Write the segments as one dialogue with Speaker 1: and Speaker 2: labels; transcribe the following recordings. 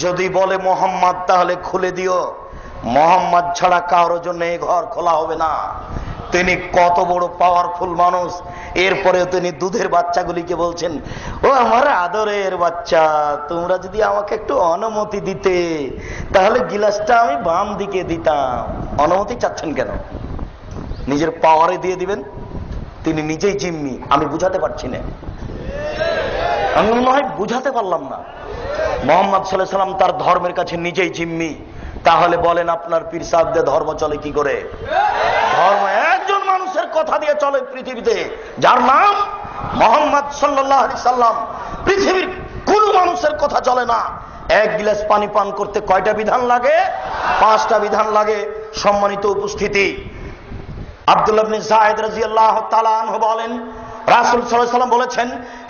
Speaker 1: যদি বলে মোহাম্মদ তাহলে খুলে দিও, মোহাম্মদ ছাড়া কারোর জন্য এই ঘর খোলা হবে না। তিনি কত বড় পাওয়ারফুল মানুষ, এরপরে তিনি দুধের বাচ্চাগুলিকে বলছেন, ও আমার আদরের বাচ্চা, তোমরা যদি আমাকে একটু অনুমতি দিতে তাহলে গিলাসটা আমি বাম দিকে দিতাম। অনুমতি চাচ্ছেন কেন? নিজের পাওয়ারে দিয়ে দিবেন। তিনি নিজেই জিম্মি। আমি বুঝাতে পারছি না, আমি মনে হয় বুঝাতে পারলাম না। মোহাম্মদ সাল্লাল্লাহু আলাইহি ওয়াসাল্লাম তার ধর্মের কাছে নিজেই জিম্মি। তাহলে বলেন আপনার পীর সাহেবদের ধর্ম চলে কি করে? ধর্ম একজন মানুষের কথা দিয়ে চলে পৃথিবীতে, যার নাম মোহাম্মদ সাল্লাল্লাহু আলাইহি সাল্লাম। পৃথিবীর কোন মানুষের কথা চলে না। এক গ্লাস পানি পান করতে কয়টা বিধান লাগে? 5টা বিধান লাগে। সম্মানিত উপস্থিতি, আব্দুল্লাহ ইবনে যায়েদ রাদিয়াল্লাহু তাআলা আনহু বলেন, রাসূল সাল্লাল্লাহু আলাইহি ওয়াসাল্লাম বলেছেন,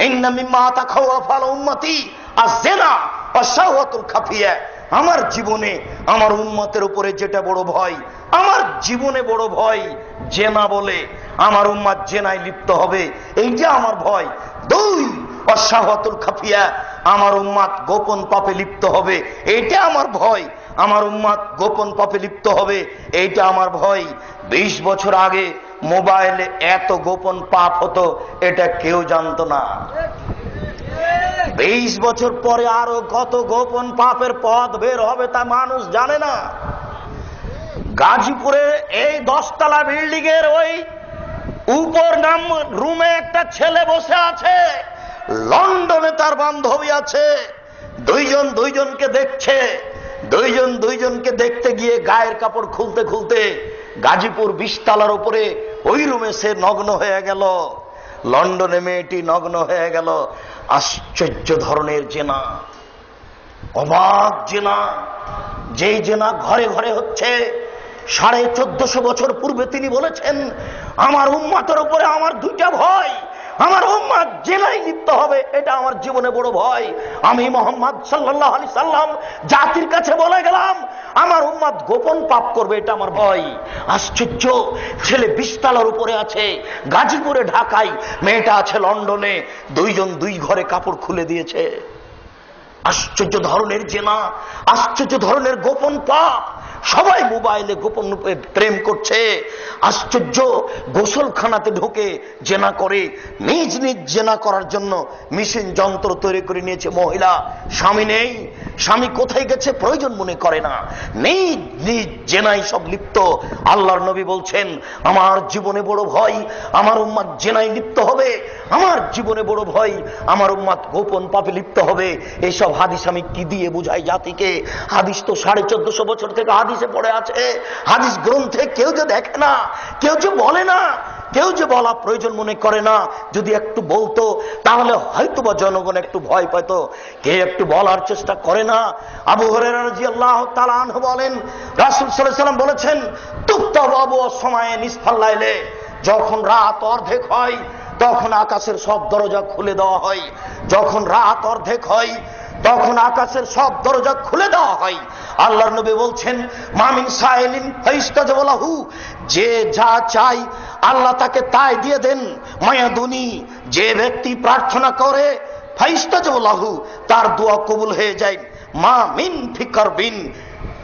Speaker 1: ইন্না মিম্মা তাখাওয়াফা আলা উম্মতি আয-যিনা ওয়া শাহওয়াতুল খাফিয়া। আমার জীবনে আমার উম্মতের উপরে যেটা বড় ভয়, আমার জীবনে বড় ভয় জেনা বলে, আমার উম্মত জেনায় লিপ্ত হবে, এইটা আমার ভয়। 2 ওয়া শাহওয়াতুল খাফিয়া, আমার উম্মত গোপন পাপে লিপ্ত হবে, এইটা আমার ভয়। আমার উম্মত গোপন পাপে লিপ্ত হবে, এইটা আমার ভয়। 20 বছর আগে মোবাইলে এত গোপন পাপ হতো, এটা কেউ জানতো না। 20 বছর পরে আরো কত গোপন পাপের পথ বের হবে তা মানুষ জানে না। গাজীপুরে এই 10 তলা বিল্ডিং এর ওই উপর নাম রুমে একটা ছেলে বসে আছে, লন্ডনে তার বান্ধবী আছে, দুইজন দুইজনকে দেখছে। দুইজন দুইজনকে দেখতে গিয়ে গায়ের কাপড় খুলতে খুলতে গাজীপুর 20 তলার উপরে ওই রুমে সে নগ্ন হয়ে গেল। লন্ডনে মেয়েটি নগ্ন হয়ে গেল। আশ্চর্য ধরনের জেনা, অবাক জেনা, যেই জেনা ঘরে ঘরে হচ্ছে। 1450 বছর পূর্বে তিনি বলেছেন, আমার উম্মতের উপরে আমার 2টা ভয়, আমার উম্মত জেনায় লিপ্ত হবে, এটা আমার জীবনে বড় ভয়। আমি মুহাম্মদ সাল্লাল্লাহু আলাইহি সাল্লাম জাতির কাছে বলে গেলাম, আমার উম্মত গোপন পাপ করবে, এটা আমার ভয়। আশ্চর্য, ছেলে 20 তলার উপরে আছে গাজীপুরে, ঢাকায়, মেয়েটা আছে লন্ডনে, দুইজন দুই ঘরে কাপড় খুলে দিয়েছে। আশ্চর্য ধরনের জেনা, আশ্চর্য ধরনের গোপন পাপ। সবাই মোবাইলে গোপন রূপে প্রেম করছে। আশ্চর্য, গোসলখানাতে ঢুকে জেনা করে, নিজ নিজ জেনা করার জন্য মেশিন যন্ত্র তৈরি করে নিয়েছে মহিলা। স্বামী নেই, স্বামী কোথায় গেছে প্রয়োজন মনে করে না, নিজ নিজ জেনাই সব লিপ্ত। আল্লাহর নবী বলছেন, আমার জীবনে বড় ভয় আমার উম্মত জেনায় লিপ্ত হবে, আমার জীবনে বড় ভয় আমার উম্মত গোপন পাপে লিপ্ত হবে। এইসব হাদিস আমি কি দিয়ে বুঝাই জাতিকে? হাদিস তো 1450 বছর থেকে হাদিসে পড়ে আছে। হাদিস গ্রন্থে কেউ যে দেখে না, কেউ যে বলে না, কেউ যে বলা প্রয়োজন মনে করে না। যদি একটু বলতো তাহলে হয়তো বা জনগণ একটু ভয় পেত। কে একটু বলার চেষ্টা করে না। আবু হুরায়রা রাদিয়াল্লাহু তাআলা আনহু বলেন, রাসূল সাল্লাল্লাহু আলাইহি ওয়াসাল্লাম বলেছেন, তুকতাবু সময়ে নিসফাল লাইলে, যখন রাত অর্ধেক হয় তখন আকাশের সব দরজা খুলে দেওয়া হয়। যখন রাত অর্ধেক হয় তখন আকাশের সব দরজা খুলে দেওয়া হয়। আল্লাহর নবী বলছেন, মামিন সাইলিন ফাইস্তাজাবু লাহু, যে যা চাই আল্লাহ তাকে তাই দিয়ে দেন। মায়াদুনি, যে ব্যক্তি প্রার্থনা করে ফাইস্তাজাবু লাহু, তার দোয়া কবুল হয়ে যায়। মা মিন ফিকরবিন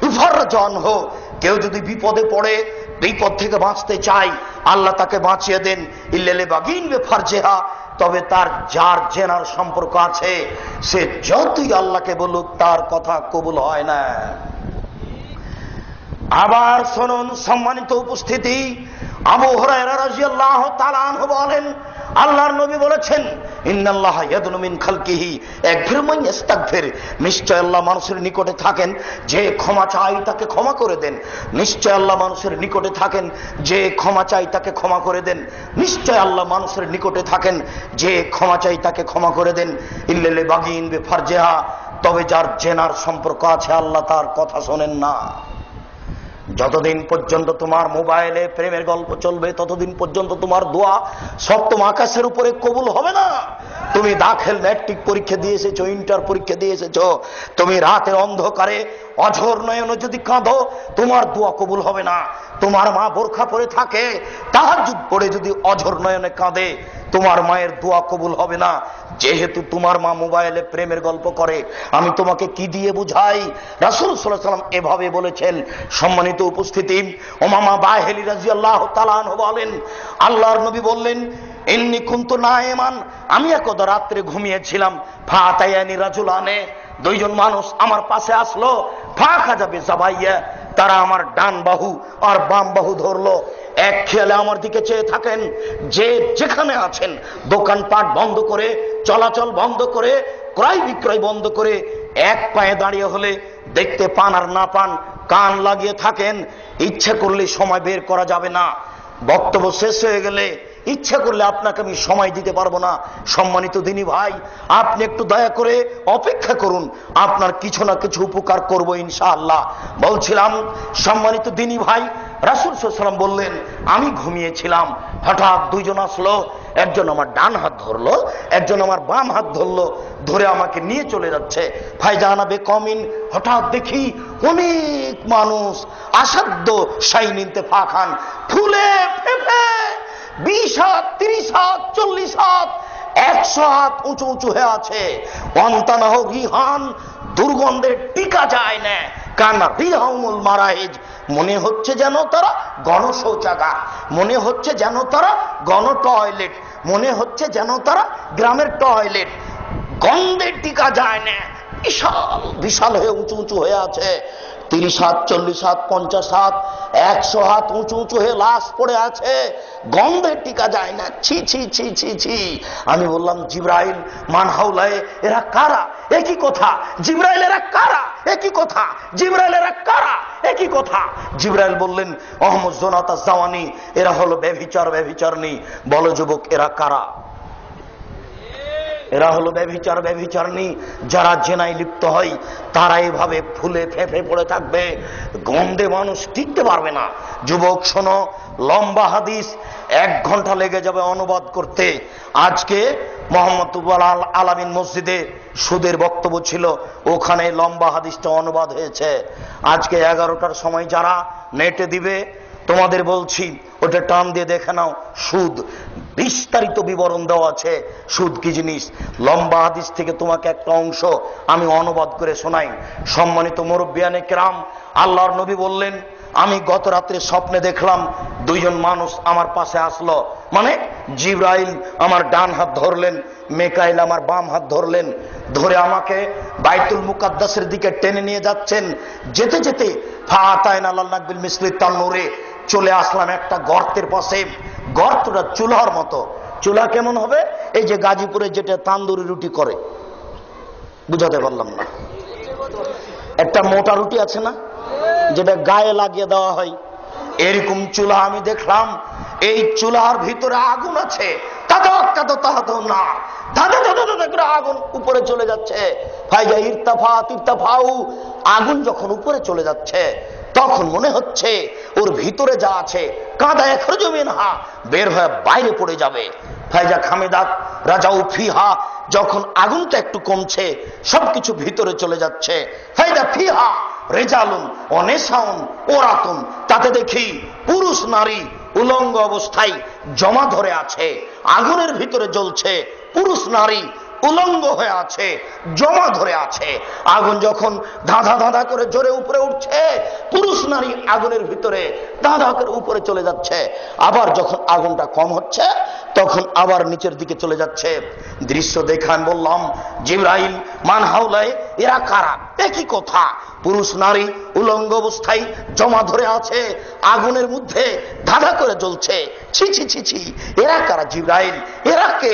Speaker 1: ইফরজন হো, কেউ যদি বিপদে পড়ে, বিপদ থেকে বাঁচতে চায়, আল্লাহ তাকে বাঁচিয়ে দেন। ইল্লালে বাগিন বে ফারজেহা, তবে তার যার জেনার সম্পর্ক আছে সে যতই আল্লাহকে বলুক তার কথা কবুল হয় না। আবার শুনুন সম্মানিত উপস্থিতি, আবু হুরায়রা রাদিয়াল্লাহু তাআলা আনহু বলেন, আল্লাহর নবী বলেছেন, ইন্নাল্লাহা ইয়াদনু মিন খালকিহি ইয়াগফিরু মান ইস্তাগফির, নিশ্চয় আল্লাহ মানুষের নিকটে থাকেন যে ক্ষমা চায় তাকে ক্ষমা করে দেন। নিশ্চয় আল্লাহ মানুষের নিকটে থাকেন যে ক্ষমা চায় তাকে ক্ষমা করে দেন। নিশ্চয় আল্লাহ মানুষের নিকটে থাকেন যে ক্ষমা চায় তাকে ক্ষমা করে দেন। ইল্লাল বাগিন বে ফারজেহা, তবে যার জেনার সম্পর্ক আছে আল্লাহ তার কথা শোনেন না। যতদিন পর্যন্ত তোমার মোবাইলে প্রেমের গল্প চলবে ততদিন পর্যন্ত তোমার দোয়া সপ্তম আকাশের উপরে কবুল হবে না। তুমি দাখিল ম্যাট্রিক পরীক্ষা দিয়ে এসেছো, ইন্টার পরীক্ষা দিয়ে এসেছো, তুমি রাতের অন্ধকারে অঝোর নয়নে যদি কাঁদো তোমার দোয়া কবুল হবে না। তোমার মা বোরখা পরে থাকে, তাহাজ্জুদ পড়ে যদি অঝোর নয়নে কাঁদে তোমার মায়ের দোয়া কবুল হবে না। যেহেতু তোমার মা মোবাইলে প্রেমের গল্প করে, আমি তোমাকে কি দিয়ে বুঝাই? রাসূল সাল্লাল্লাহু আলাইহি ওয়াসাল্লাম এভাবে বলেছেন। সম্মানিত উপস্থিতি, উমামা বাহিলি রাদিয়াল্লাহু তাআলা আনহু বলেন, আল্লাহর নবী বললেন, ইন্নী কুনতু নায়েমান, আমি একদা রাত্রে ঘুমিয়েছিলাম, ফাতায়ানি রাজুলানে, দুইজন মানুষ আমার পাশে আসলো, ফাখাযাবে জাবাইয়া, তারা আমার ডান বাহু আর বাম বাহু ধরলো। এক খেয়ালে আমার দিকে চেয়ে থাকেন, যে যেখানে আছেন দোকানপাট বন্ধ করে, চলাচল বন্ধ করে, ক্রয় বিক্রয় বন্ধ করে এক পায়ে দাঁড়িয়ে হলে দেখতে পান আর না পান কান লাগিয়ে থাকেন। ইচ্ছা করলে সময় বের করা যাবে না, বক্তব্য শেষ হয়ে গেলে ইচ্ছা করলে আপনাকে আমি সময় দিতে পারবো না। সম্মানিত দিনী ভাই, আপনি একটু দয়া করে অপেক্ষা করুন, আপনার কিছু না কিছু উপকার করব ইনশাআল্লাহ। বলছিলাম, সম্মানিত দিনী ভাই, রাসূল সাল্লাল্লাহু আলাইহি ওয়াসাল্লাম বললেন, আমি ঘুমিয়েছিলাম, হঠাৎ দুইজন আসলো, একজন আমার ডান হাত ধরলো, একজন আমার বাম হাত ধরলো, ধরে আমাকে নিয়ে চলে যাচ্ছে। ফাইজানাবে কমিন, হঠাৎ দেখি অনেক মানুষ, আসাধ্য শাইনিনতে ফাখান, ফুলে ফেপে 20 হাত, 30 হাত, 40 হাত, 100 হাত উঁচু উঁচু হয়ে আছে। অন্তানাহ রিহান, দুর্গন্ধে টিকা যায় না। কানা রিহাউল মারাইজ, মনে হচ্ছে যেন তারা গণশৌচাগার, মনে হচ্ছে যেন তারা গণ টয়লেট, মনে হচ্ছে যেন তারা গ্রামের টয়লেট। গন্ধে টিকা যায় না, বিশাল বিশাল হয়ে উঁচু উঁচু হয়ে আছে। 30 হাত, 40 হাত, 50 হাত, 100 হাত উঁচু উঁচু হয়ে লাশ পড়ে আছে, গন্ধে টিকা যায় না। ছি ছি ছি ছি ছি। আমি বললাম, জিবরাইল মান হাউলায়ে, এরা কারা? একই কথা। জিবরাইল, এরা কারা? একই কথা। জিবরাইল, এরা কারা? একই কথা। জিবরাইল বললেন, আহমদ জোনাতা জাওয়ানি, এরা হলো ব্যভিচার ব্যভিচারনী। বলো যুবক, এরা কারা? এরা হলো ব্যভিচার ব্যভিচারনী। যারা জেনায় লিপ্ত হয় তারা এভাবে ফুলে ফেঁপে পড়ে থাকবে, গন্ধে মানুষ টিকতে পারবে না। যুবক শোনো, লম্বা হাদিস, 1 ঘন্টা লেগে যাবে অনুবাদ করতে। আজকে মোহাম্মদুল আলামিন মসজিদে সুদের বক্তব্য ছিল, ওখানে লম্বা হাদিসটা অনুবাদ হয়েছে। আজকে 11টার সময় যারা নেটে দিবে, তোমাদের বলছি ওটা টান দিয়ে দেখে নাও। সুদ বিস্তারিত বিবরণ দেওয়া আছে, সুদ কি জিনিস। লম্বা হাদিস থেকে তোমাকে একটা অংশ আমি অনুবাদ করে শোনাই। সম্মানিত মুরব্বিয়ানে কেরাম, আল্লাহর নবী বললেন, আমি গত রাত্রে স্বপ্নে দেখলাম দুইজন মানুষ আমার পাশে আসলো, মানে জিবরাইল আমার ডান হাত ধরলেন, মেকাইল আমার বাম হাত ধরলেন, ধরে আমাকে বাইতুল মুকাদ্দাসের দিকে টেনে নিয়ে যাচ্ছেন। যেতে যেতে ফাতায়না লাল্লাবিল মিসলি তান্নুরে, চলে আসলাম একটা গর্তের পাশে। গর্তটা চুলার মতো। চুলা কেমন হবে? এই যে গাজীপুরে যেটা তান্দুরি রুটি করে, বুঝাতে পারলাম না, একটা মোটা রুটি আছে না, যেটা গায়ে লাগিয়ে দেওয়া হয়, এরকম চুলা আমি দেখলাম। এই চুলার ভিতরে আগুন আছে, আগুন উপরে চলে যাচ্ছে। ফাইজা ইরতাফা তিরতাফাউ, আগুন যখন উপরে চলে যাচ্ছে তখন মনে হচ্ছে ওর ভিতরে যা আছে কাদা এখরজু মিনহা, বের হয়ে বাইরে পড়ে যাবে। ফাইজা খামেদাত রাজাউ ফিহা, যখন আগুনটা একটু কমছে সবকিছু ভিতরে চলে যাচ্ছে। ফাইদা ফিহা রেজালুন অনেসাউন ওরাতুন, তাতে দেখি পুরুষ নারী উলঙ্গ অবস্থায় জমা ধরে আছে, আগুনের ভিতরে জ্বলছে, পুরুষ নারী উলঙ্গ হয়ে আছে, জমা ধরে আছে। আগুন যখন ধাঁধা ধাঁধা করে জোরে উপরে উঠছে, পুরুষ নারী আগুনের ভিতরে ধাঁধা করে উপরে চলে যাচ্ছে। আবার যখন আগুনটা কম হচ্ছে তখন আবার নিচের দিকে চলে যাচ্ছে। দৃশ্য দেখান বললাম, জিবরাইল মান হাউলায়, এরা কারা? একই কথা। পুরুষ নারী উলঙ্গ অবস্থায় জমা ধরে আছে, আগুনের মধ্যে ধাঁধা করে জ্বলছে। ছি ছি ছি ছি, এরা কারা জিবরাইল? এরা কে?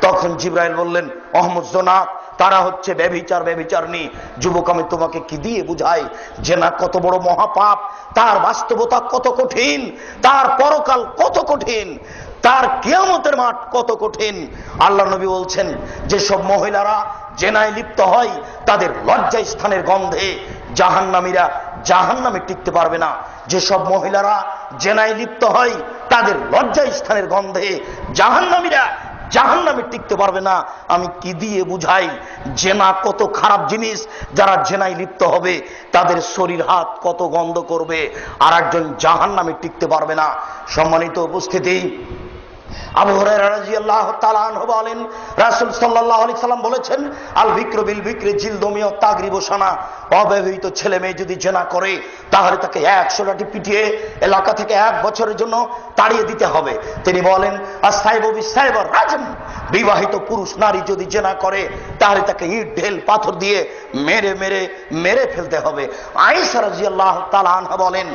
Speaker 1: তখন জিবরাইল বললেন, আহমদ জোনাত, তারা হচ্ছে ব্যভিচার ব্যভিচারনী। যুবক, আমি তোমাকে কি দিয়ে বুঝাই? জেনা কত বড় মহাপাপ, তার বাস্তবতা কত কঠিন, তার পরকাল কত কঠিন, তার কিয়ামতের মাঠ কত কঠিন। আল্লাহ নবী বলছেন, যেসব মহিলারা জেনায় লিপ্ত হয় তাদের লজ্জা স্থানের গন্ধে জাহান্নামীরা জাহান্নামে টিকতে পারবে না। যেসব মহিলারা জেনায় লিপ্ত হয় তাদের লজ্জা স্থানের গন্ধে জাহান্নামীরা জাহান্নামে টিকতে পারবে না। আমি কি দিয়ে বুঝাই জেনা কত খারাপ জিনিস? যারা জেনায় লিপ্ত হবে তাদের শরীর হাত কত গন্ধ করবে, আর একজন জাহান্নামে টিকতে পারবে না। সম্মানিত উপস্থিতি, আবু হুরায়রা রাদিয়াল্লাহু তাআলা আনহু বলেন, রাসূল সাল্লাল্লাহু আলাইহি সাল্লাম বলেছেন, আল বিক্রু বিল বিক্রি জিলদুমিয়া তাগরিবু সানা। অবিবাহিত ছেলে মেয়ে যদি জেনা করে তাহলে তাকে 100 লাঠি পিটিয়ে এলাকা থেকে 1 বছরের জন্য তাড়িয়ে দিতে হবে। তিনি বলেন, আস-সাইবু বিস-সাইব রাজম। বিবাহিত পুরুষ নারী যদি জেনা করে তাহলে তাকে ইট ঢেল পাথর দিয়ে মেরে মেরে মেরে ফেলতে হবে। আয়েশা রাদিয়াল্লাহু তাআলা আনহা বলেন,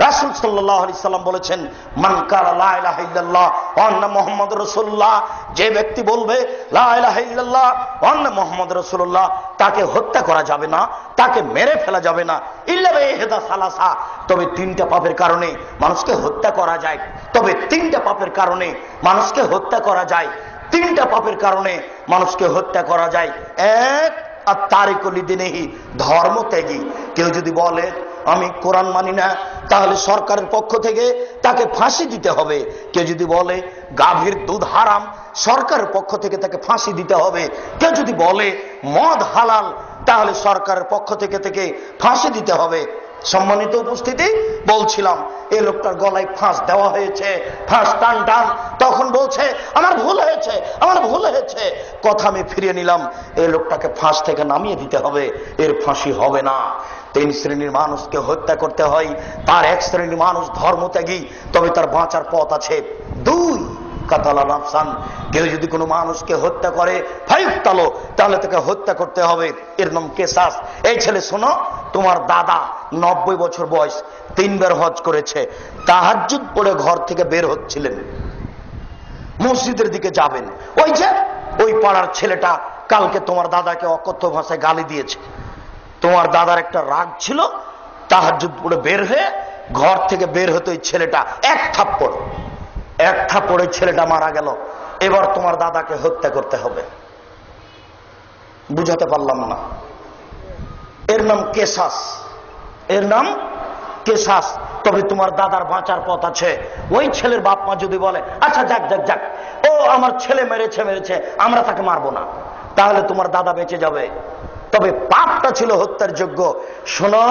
Speaker 1: রাসূল সাল্লাল্লাহু আলাইহি সাল্লাম বলেছেন, মান কালা লা ইলাহা ইল্লাল্লাহ ওয়া আন্না মুহাম্মাদুর রাসূলুল্লাহ, যে ব্যক্তি বলবে লা ইলাহা ইল্লাল্লাহ ওয়া আন্না মুহাম্মাদুর রাসূলুল্লাহ, তাকে হত্যা করা যাবে না, তাকে মেরে ফেলা যাবে না, ইল্লা বিহিদা সালাসা, তবে 3টা পাপের কারণে মানুষকে হত্যা করা যায়। তবে 3টা পাপের কারণে মানুষকে হত্যা করা যায়। 3টা পাপের কারণে মানুষকে হত্যা করা যায়। এক, আর তারিকু লিদিনিহি, ধর্মত্যাগী। কেউ যদি বলে আমি কোরআন মানি না, তাহলে সরকারের পক্ষ থেকে তাকে ফাঁসি দিতে হবে। কেউ যদি বলে গাভীর দুধ হারাম, সরকারের পক্ষ থেকে তাকে ফাঁসি দিতে হবে। কেউ যদি বলে মদ হালাল, তাহলে সরকারের পক্ষ থেকে ফাঁসি দিতে হবে। সম্মানিত উপস্থিতি, বলছিলাম এই লোকটার গলায় ফাঁস দেওয়া হয়েছে, ফাঁস টান টান। তখন বলছে আমার ভুল হয়েছে, আমার ভুল হয়েছে। কথা আমি ফিরিয়ে নিলাম, এই লোকটাকে ফাঁস থেকে নামিয়ে দিতে হবে, এর ফাঁসি হবে না। 3 শ্রেণীর মানুষকে হত্যা করতে হয়। তার 1 শ্রেণীর মানুষ ধর্মত্যাগী, তবে তার বাঁচার পথ আছে। 2, কাতালা নাফসান, কেউ যদি কোনো মানুষকে হত্যা করে ফায়ুক্তালো, তাহলে তাকে হত্যা করতে হবে, এর নাম কেসাস। এই ছেলে শোনো, তোমার দাদা 90 বছর বয়স, 3 বার হজ করেছে, তাহাজ্জুদ পড়ে ঘর থেকে বের হচ্ছিলেন, মসজিদের দিকে যাবেন, ওই যে ওই পাড়ার ছেলেটা কালকে তোমার দাদাকে অকথ্য ভাষায় গালি দিয়েছে। তোমার দাদার একটা রাগ ছিল, তাহাজ্জুদ পড়ে বের হয়ে ঘর থেকে বের হতো ওই ছেলেটা, এক থাপ্পড়ে ছেলেটা মারা গেল। এবার তোমার দাদাকে হত্যা করতে হবে। বুঝাতে পারলাম না? এর নাম কেসাস, এর নাম কেসাস। তবে তোমার দাদার বাঁচার পথ আছে। ওই ছেলের বাপ মা যদি বলে আচ্ছা যাক যাক যাক, ও আমার ছেলে মেরেছে, আমরা তাকে মারবো না, তাহলে তোমার দাদা বেঁচে যাবে। তবে পাপটা ছিল হত্যার যোগ্য। শোনো,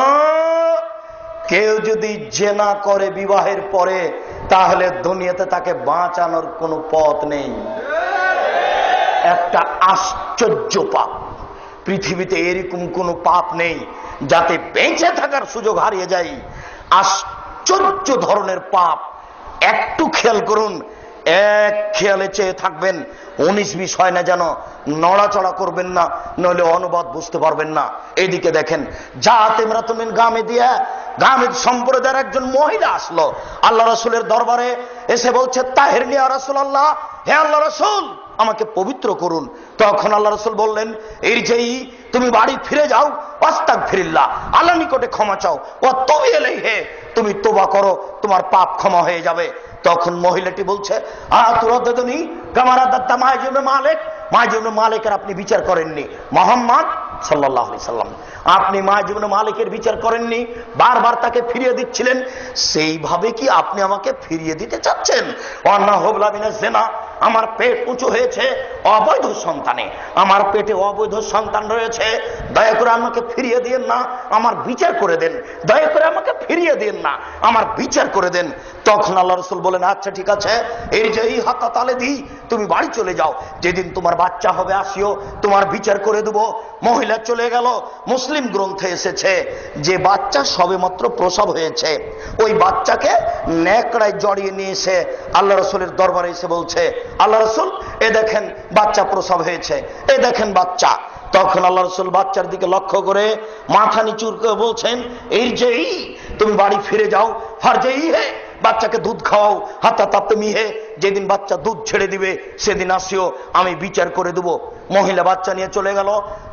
Speaker 1: কেউ যদি জেনা করে বিবাহের পরে, তাহলে দুনিয়াতে তাকে বাঁচানোর কোনো পথ নেই। একটা আশ্চর্য পাপ, পৃথিবীতে এরকম কোনো পাপ নেই যাতে বেঁচে থাকার সুযোগ হারিয়ে যায়। আশ্চর্য ধরনের পাপ। একটু খেয়াল করুন, এক খেয়ালে চেয়ে থাকবেন, 19-20 হয় না যেন, নড়াচড়া করবেন না, নইলে অনুবাদ বুঝতে পারবেন না। এদিকে দেখেন, জাতে ইমরাতুমিন গামেদিয়া, গামেদ সম্প্রদায়ের একজন মহিলা আসলো আল্লাহ রাসূলের দরবারে, এসে বলছে তাহিরনি ইয়া রাসূলুল্লাহ, হে আল্লাহ রাসূল, আমাকে পবিত্র করুন। তখন আল্লাহ রাসূল বললেন, ইরজিই, তুমি বাড়ি ফিরে যাও, আস্তাগফিরিল্লাহ, আল্লাহর নিকটে ক্ষমা চাও, ওয়া তুবি ইলাইহি, তুমি তওবা করো, তোমার পাপ ক্ষমা হয়ে যাবে। তখন মহিলাটি বলছে, আতুরাদ্দানি কামারাদাত্তা মাইজ ইবনে মালিক, মাইজ ইবনে মালিকের আপনি বিচার করেননি, মুহাম্মদ সাল্লাল্লাহু আলাইহি সাল্লাম, আপনি মাইজ ইবনে মালিকের বিচার করেননি, বারবার তাকে ফিরিয়ে দিচ্ছিলেন। সেইভাবে কি আপনি আমাকে ফিরিয়ে দিতে চাচ্ছেন? ওয়ান্না হুবলা মিনাজ জিনা, আমার পেট উঁচু হয়েছে অবৈধ সন্তানে, আমার পেটে অবৈধ সন্তান রয়েছে, দয়া করে আমাকে ফিরিয়ে দিন না, আমার বিচার করে দেন, দয়া করে আমাকে ফিরিয়ে দিন না, আমার বিচার করে দেন। তখন আল্লাহ রাসূল বলেন, আচ্ছা ঠিক আছে, এই যে এই হাতা তালে দিই, তুমি বাড়ি চলে যাও, যেদিন তোমার বাচ্চা হবে আসিও, তোমার বিচার করে দেব। মহিলা চলে গেল। মুসলিম গ্রন্থে এসেছে যে বাচ্চা সবেমাত্র প্রসব হয়েছে, ওই বাচ্চাকে নেকড়ায় জড়িয়ে নিয়ে এসে আল্লাহ রাসূলের দরবারে এসে বলছে, আল্লাহ রাসূল, এ দেখেন বাচ্চা প্রসব হয়েছে, এ দেখেন বাচ্চা। তখন আল্লাহ রাসূল বাচ্চার দিকে লক্ষ্য করে মাথা নিচু করে বলছেন, এই যে তুমি বাড়ি ফিরে যাও, ফারজেই হে, বাচ্চাকে দুধ খাওয়াও, হাতা তাপ্তে মিহে, যেদিন বাচ্চা দুধ ছেড়ে দিবে সেদিন আসিও, আমি বিচার করে দেব। মহিলা বাচ্চা নিয়ে চলে গেল,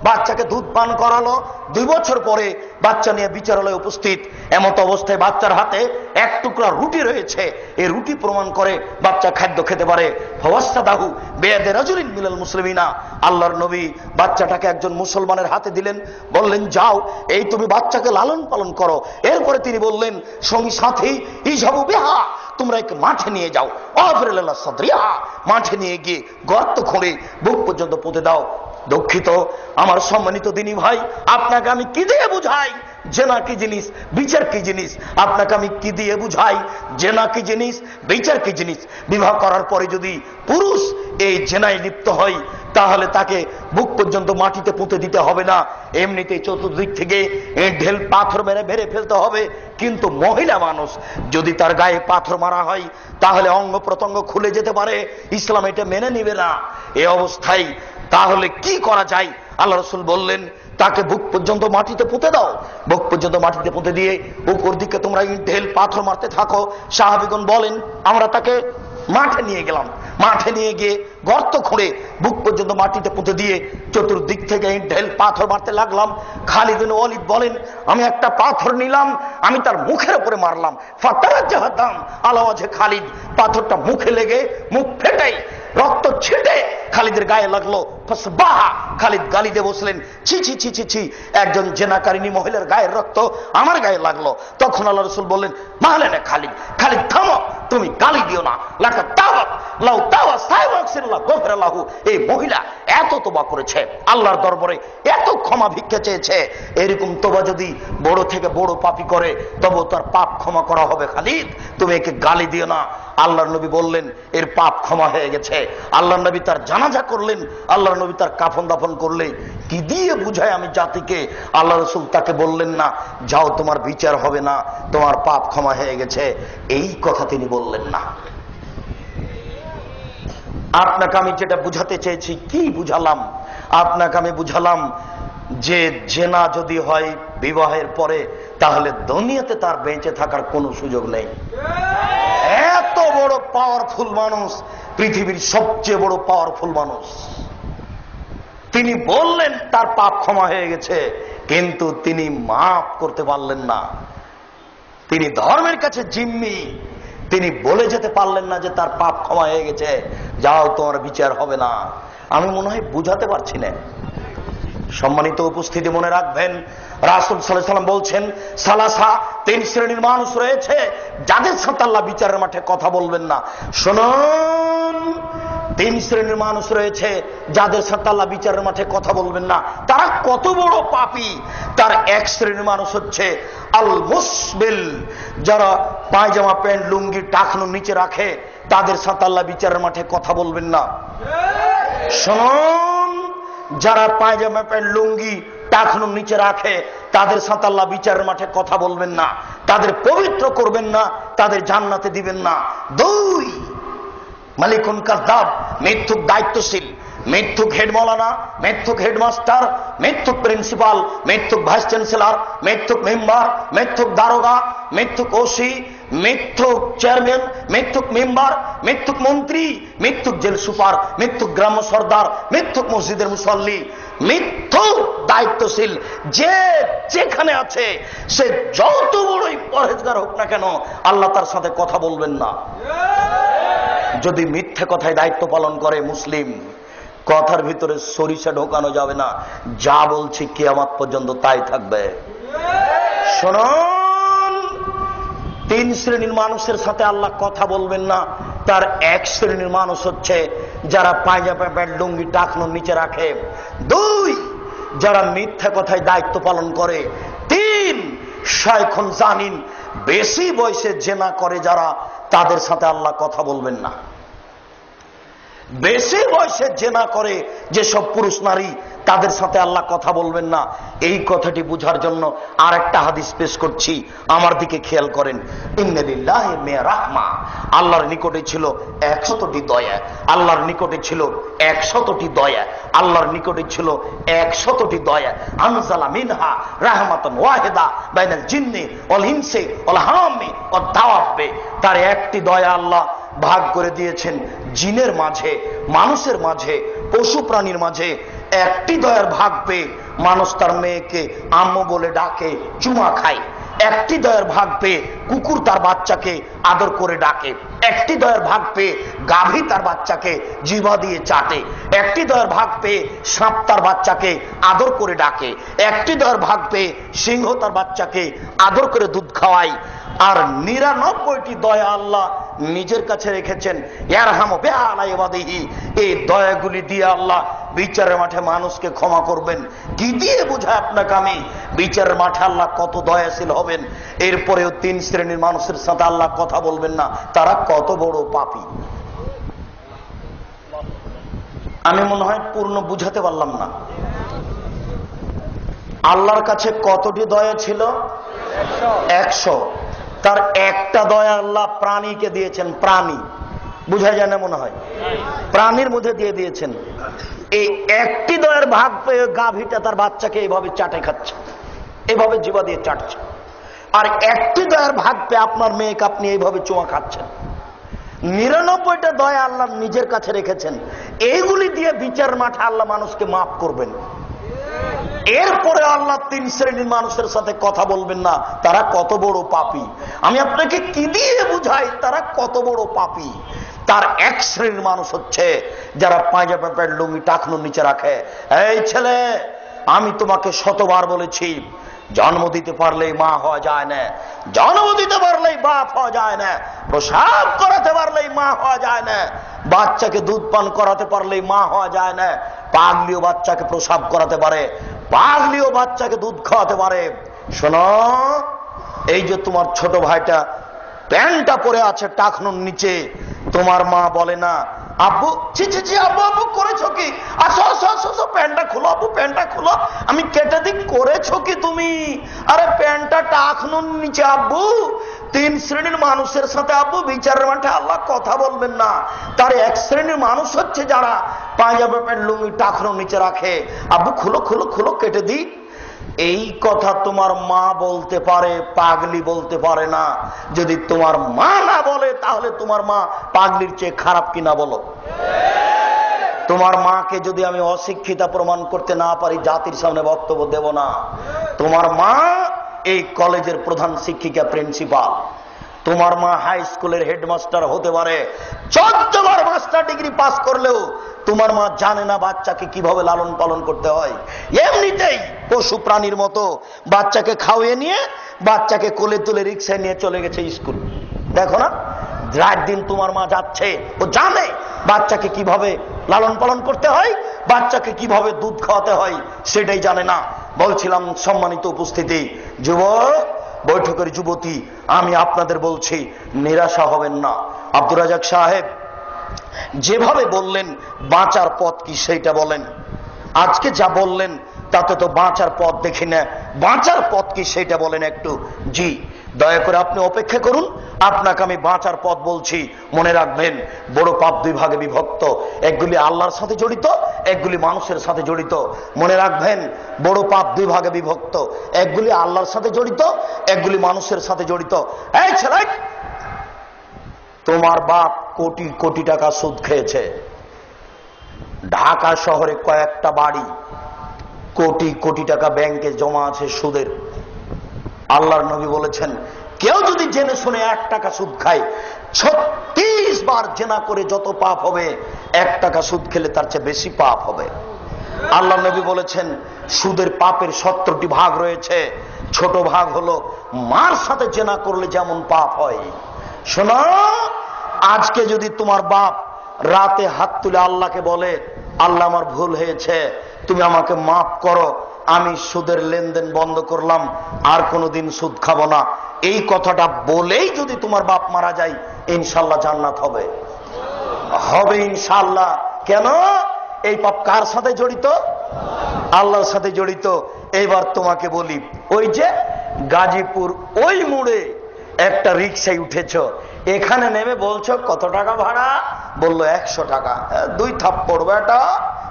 Speaker 1: বাচ্চাকে দুধ পান করালো। 2 বছর পরে বাচ্চা নিয়ে বিচারালয়ে উপস্থিত। এমত অবস্থায় বাচ্চার হাতে 1 টুকরা রুটি রয়েছে। এই রুটি প্রমাণ করে বাচ্চা খাদ্য খেতে পারে। ফাওয়াসাদাহু বিয়াদি রাজুলিন মিনাল মুসলিমিনা, আল্লাহর নবী বাচ্চাটাকে একজন মুসলমানের হাতে দিলেন, বললেন যাও, এই তুমি বাচ্চাকে লালন পালন করো। এরপরে তিনি বললেন সঙ্গী সাথী, ইজাবু বিহা, তোমরা একে মাঠে নিয়ে যাও, অফরিল্লাহ সাদরিয়া, মাঠে নিয়ে গিয়ে গর্ত খুঁড়ে বুক পর্যন্ত পুঁতে দাও। দুঃখিত আমার সম্মানিত দিনী ভাই, আপনাকে আমি কি দিয়ে বুঝাই জেনা কি জিনিস, বিচার কি জিনিস। আপনাকে আমি কি দিয়ে বুঝাই জেনা কি জিনিস, বিচার কি জিনিস। বিবাহ করার পরে যদি পুরুষ এই জেনায় লিপ্ত হয় তাহলে তাকে বুক পর্যন্ত মাটিতে পুঁতে দিতে হবে না, এমনিতেই চতুর্দিক থেকে ঢেল পাথর মেরে মেরে ফেলতে হবে। কিন্তু মহিলা মানুষ যদি তার গায়ে পাথর মারা হয় তাহলে অঙ্গ প্রত্যঙ্গ খুলে যেতে পারে, ইসলাম এটা মেনে নিবে না। এই অবস্থায় তাহলে কি করা যায়? আল্লাহ রাসূল বললেন তাকে বুক পর্যন্ত মাটিতে পুঁতে দাও। বুক পর্যন্ত মাটিতে পুঁতে দিয়ে উপর দিকে তোমরা ঢেল পাথর মারতে থাকো। সাহাবীগণ বলেন আমরা তাকে মাঠে নিয়ে গেলাম, মাঠে নিয়ে গিয়ে গর্ত খুঁড়ে বুক পর্যন্ত মাটিতে পুঁতে দিয়ে চতুর্দিক থেকে ঢেল পাথর মারতে লাগলাম। খালিদ বিন ওয়ালিদ বলেন আমি একটা পাথর নিলাম, আমি তার মুখের উপরে মারলাম। ফাতারাজ্জাহাতাম আলা ওয়াজহি খালিদ, পাথরটা মুখে লেগে মুখ ফেটে রক্ত ছিটে খালিদের গায়ে লাগলো। ফাসবাহা, খালিদ গালি দিয়ে বসলেন ছি ছি ছি ছি ছি, একজন জেনাকারিনী মহিলার গায়ের রক্ত আমার গায়ে লাগলো। তখন আল্লাহ রাসূল বললেন মাহলেনা খালিদ, খালিদ থামো, তুমি গালি দিও না। লাকা তাওয়াত লাউ তাওয়া সাইওয়াকসিল্লাহ গফরালাহু, এই মহিলা এত তোবা করেছে, আল্লাহর দরবারে এত ক্ষমা ভিক্ষা চেয়েছে, এরকম তোবা যদি বড় থেকে বড় পাপী করে তবে তার পাপ ক্ষমা করা হবে। খালিদ তুমি একে গালি দিও না। আল্লাহর নবী বললেন এর পাপ ক্ষমা হয়ে গেছে। আল্লাহর নবী তার জানাজা করলেন, আল্লাহর নবী তার কাফন দাফন করলে কি দিয়ে বুঝায় আমি জাতিকে? আল্লাহ রাসূল তাকে বললেন না যাও তোমার বিচার হবে না, তোমার পাপ ক্ষমা হয়ে গেছে, এই কথা তিনি বললেন না। আপনাকে আমি যেটা বুঝাতে চেয়েছি কি বুঝালাম? আপনাকে আমি বুঝালাম যে জেনা যদি হয় বিবাহের পরে তাহলে দুনিয়াতে তার বেঁচে থাকার কোনো সুযোগ নেই। এত বড় পাওয়ারফুল মানুষ, পৃথিবীর সবচেয়ে বড় পাওয়ারফুল মানুষ, তিনি বললেন তার পাপ ক্ষমা হয়ে গেছে, কিন্তু তিনি মাফ করতে পারলেন না। তিনি ধর্মের কাছে জিম্মি, তিনি বলে যেতে পারলেন না যে তার পাপ ক্ষমা হয়ে গেছে, যাও তোমার বিচার হবে না। আমি মনে হয় বুঝাতে পারছি না। সম্মানিত উপস্থিতি মনে রাখবেন রাসূল সাল্লাল্লাহু আলাইহি ওয়াসাল্লাম বলছেন সালাসা, তিন শ্রেণীর মানুষ রয়েছে যাদের সাথে আল্লাহ বিচারের মাঠে কথা বলবেন না। শুনুন, তিন শ্রেণীর মানুষ রয়েছে যাদের সাথে আল্লাহ বিচারের মাঠে কথা বলবেন না। তারা কত বড় পাপী? তার এক শ্রেণীর মানুষ হচ্ছে আল মুসবিল, যারা পায়জামা প্যান্ট লুঙ্গি টাকনুর নিচে রাখে, তাদের সাথে আল্লাহ বিচারের মাঠে কথা বলবেন না। শুনুন, যারা পায়জামা প্যান্ট লুঙ্গি টাকনুর নিচে রাখে তাদের সাথে আল্লাহ বিচারের মাঠে কথা বলবেন না, তাদের পবিত্র করবেন না, তাদের জান্নাতে দিবেন না। দুই, মালিকুন কাযযাব, মিথ্যুক দায়িত্বশীল, মিথ্যুক হেড মৌলানা, মিথ্যুক হেডমাস্টার, মিথ্যুক প্রিন্সিপাল, মিথ্যুক ভাইস চ্যান্সেলর, মিথ্যুক মেম্বার, মিথ্যুক দারোগা, মিথ্যুক ওসি, মিথ্যুক চেয়ারম্যান, মিথ্যুক মেম্বার, মিথ্যুক মন্ত্রী, মিথ্যুক জেল সুপার, মিথ্যুক গ্রাম্য সর্দার, মিথ্যুক মসজিদের মুসল্লি, মিথ্যুক দায়িত্বশীল, যে যেখানে আছে সে যত বড়ই পরহেজগার হোক না কেন আল্লাহ তার সাথে কথা বলবেন না। যদি মিথ্যে কথায় দায়িত্ব পালন করে মুসলিম, কথার ভিতরে সরিষা ঢোকানো যাবে না, যা বলছি কিয়ামত পর্যন্ত তাই থাকবে। শুনুন, তিন শ্রেণীর মানুষের সাথে আল্লাহ কথা বলবেন না। তার এক শ্রেণীর মানুষ হচ্ছে যারা পায়জামা প্যান্ট লুঙ্গি টাকনুর নিচে রাখে। দুই, যারা মিথ্যা কথায় দায়িত্ব পালন করে। তিন, শায়খুন জানিন, বেশি বয়সে জেনা করে যারা, তাদের সাথে আল্লাহ কথা বলবেন না। বেশি বয়সে জেনা করে যেসব পুরুষ নারী, তাদের সাথে আল্লাহ কথা বলবেন না। এই কথাটি বুঝার জন্য আর একটা হাদিস পেশ করছি, আমার দিকে খেয়াল করেন। ইন্না লিল্লাহি মিয়া রাহমা, আল্লাহর নিকটে ছিল 100টি দয়া, আল্লাহর নিকটে ছিল 100টি দয়া, আল্লাহর নিকটে ছিল 100টি দয়া। আনজালা মিনহা রাহমাতান ওয়াহিদা বাইনাল জিন্নি ওয়াল ইনসি ওয়াল হাম্মি ওয়াদ দাওয়াবে, তার একটি দয়া আল্লাহ ভাগ করে দিয়েছেন জিনের মাঝে, মানুষের মাঝে, পশু প্রাণীর মাঝে। একটি দয়ার ভাগ পেয়ে মানুষ তার মেয়েকে আম্মু বলে ডাকে, চুমা খায়। একটি দয়ার ভাগ পেয়ে কুকুর তার বাচ্চাকে আদর করে ডাকে। একটি দয়ার ভাগ পেয়ে গাভী তার বাচ্চাকে জিহ্বা দিয়ে চাটে। একটি দয়ার ভাগ পেয়ে সাপ তার বাচ্চাকে আদর করে ডাকে। একটি দয়ার ভাগ পেয়ে সিংহ তার বাচ্চাকে আদর করে দুধ খাওয়ায়। আর 99টি দয়া আল্লাহ নিজের কাছে রেখেছেন। ইয়ারহামু বিআলা ইবাদিহি, এই দয়াগুলি দিয়ে আল্লাহ বিচারের মাঠে মানুষকে ক্ষমা করবেন। কি দিয়ে বুঝায় আপনাকে আমি বিচারের মাঠে আল্লাহ কত দয়াশীল হবেন? এরপরেও 3 শ্রেণীর মানুষের সাথে আল্লাহ কথা বলবেন না, তারা কত বড় পাপী। আমি মনে হয় পূর্ণ বুঝাতে পারলাম না। আল্লাহর কাছে কতটি দয়া ছিল? 100। তার একটা দয়া আল্লাহ প্রাণীকে দিয়েছেন। প্রাণী বুঝা যায় না মনে হয়, প্রাণীর মধ্যে দিয়ে দিয়েছেন। এই একটি দয়ার ভাগ পেয়ে গাভীটা তার বাচ্চাকে এইভাবে চাটে খাচ্ছে, এইভাবে জিভা দিয়ে চাটছে। আর একটি দয়ার ভাগ পেয়ে আপনার মেয়েকে আপনি এইভাবে চুমা খাচ্ছেন। 99টা দয়া আল্লাহ নিজের কাছে রেখেছেন। এইগুলি দিয়ে বিচার মাঠে আল্লাহ মানুষকে মাফ করবেন। এরপরে আল্লাহ 3 শ্রেণীর মানুষের সাথে কথা বলবেন না, তারা কত বড় পাপী। আমি আপনাকে কি দিয়ে বুঝাই তারা কত বড় পাপী? তার 1 শ্রেণীর মানুষ হচ্ছে যারা পায়জামা প্যান্ট লুঙ্গি টাকনুর নিচে রাখে। এই ছেলে, আমি তোমাকে শতবার বলেছি, জন্ম দিতে পারলেই মা হওয়া যায় না, জন্ম দিতে পারলেই বাপ হওয়া যায় না, প্রসাব করাতে পারলেই মা হওয়া যায় না, বাচ্চাকে দুধ পান করাতে পারলেই মা হওয়া যায় না। পাগলিও বাচ্চাকে প্রসাব করাতে পারে, পাগলিও বাচ্চাকে দুধ খাওয়াতে পারে। শোনো, এই যে তোমার ছোট ভাইটা প্যান্টটা পরে আছে টাকনুর নিচে, তোমার মা বলে না আব্বু ছি ছি ছি আব্বু আব্বু করেছো কি? আসো আসো আসো, প্যান্টটা খুলো আব্বু, প্যান্টটা খুলো, আমি কেটে দিক। করেছো কি তুমি? আরে প্যান্টটা টাকনুর নিচে আব্বু। 3 শ্রেণীর মানুষের সাথে আব্বু বিচারের মাঠে আল্লাহ কথা বলবেন না। তার 1 শ্রেণীর মানুষ হচ্ছে যারা পায়জামা প্যান্ট লুঙ্গি টাকনুর নিচে রাখে, আব্বু খুলো খুলো খুলো, কেটে দিই। এই কথা তোমার মা বলতে পারে, পাগলি বলতে পারে না। যদি তোমার মা না বলে তাহলে তোমার মা পাগলির চেয়ে খারাপ কিনা বলো? তোমার মাকে যদি আমি অশিক্ষিতা প্রমাণ করতে না পারি, জাতির সামনে বক্তব্য দেব না। তোমার মা এই কলেজের প্রধান শিক্ষিকা, প্রিন্সিপাল। তোমার মা হাই স্কুলের হেডমাস্টার হতে পারে, 14 বার মাস্টার ডিগ্রি পাস করলেও তোমার মা জানে না বাচ্চাকে কিভাবে লালন পালন করতে হয়। এমনিতেই পশু প্রাণীর মতো বাচ্চাকে খাওয়িয়ে নিয়ে বাচ্চাকে কোলে তুলে রিক্সায় নিয়ে চলে গেছে স্কুল। দেখো না, রাত দিন তোমার মা যাচ্ছে, ও জানে বাচ্চাকে কিভাবে লালন পালন করতে হয়, বাচ্চাকে কিভাবে দুধ খাওয়াতে হয়, সেটাই জানে না। বলছিলাম, সম্মানিত উপস্থিতি, যুবক, বৈঠকের যুবতী, আমি আপনাদের বলছি, নিরাশা হবেন না। আব্দুর রাজাক সাহেব যেভাবে বললেন বাঁচার পথ কি সেইটা বলেন। আজকে যা বললেন তাতে তো বাঁচার পথ দেখি না, বাঁচার পথ কি সেইটা বলেন একটু। জি, দয়া করে আপনি অপেক্ষা করুন, আপনাকে আমি বাঁচার পথ বলছি। মনে রাখবেন, বড় পাপ 2 ভাগে বিভক্ত, একগুলি আল্লাহর সাথে জড়িত, একগুলি মানুষের সাথে জড়িত। মনে রাখবেন, বড় পাপ 2 ভাগে বিভক্ত, একগুলি আল্লাহর সাথে জড়িত, একগুলি মানুষের সাথে জড়িত। এই ছেলে, তোমার বাপ কোটি কোটি টাকা সুদ খেয়েছে। ঢাকা শহরে কয়েকটা বাড়ি, কোটি কোটি টাকা ব্যাংকে জমা আছে সুদের। আল্লাহর নবী বলেছেন, কেউ যদি জেনে শুনে 1 টাকা সুদ খায়, 36 বার জেনা করে যত পাপ হবে, 1 টাকা সুদ খেলে তার চেয়ে বেশি পাপ হবে। আল্লাহ নবী বলেছেন, সুদের পাপের 17টি ভাগ রয়েছে। ছোট ভাগ হলো মার সাথে জেনা করলে যেমন পাপ হয়। শোনো, আজকে যদি তোমার বাপ রাতে হাত তুলে আল্লাহকে বলে, আল্লাহ আমার ভুল হয়েছে, তুমি আমাকে মাফ করো, আমি সুদের লেনদেন বন্ধ করলাম, আর কোনোদিন সুদ খাবো না, এই কথাটা বলেই যদি তোমার বাপ মারা যায়, ইনশাল্লাহ জান্নাত হবে, হবে ইনশাল্লাহ। কেন? এই পাপ কার সাথে জড়িত? আল্লাহর সাথে জড়িত। এইবার তোমাকে বলি, ওই যে গাজীপুর ওই মোড়ে একটা রিক্সায় উঠেছ, এখানে নেমে বলছো কত টাকা ভাড়া? বললো 100 টাকা। 2 থাপ্পড় বেটা,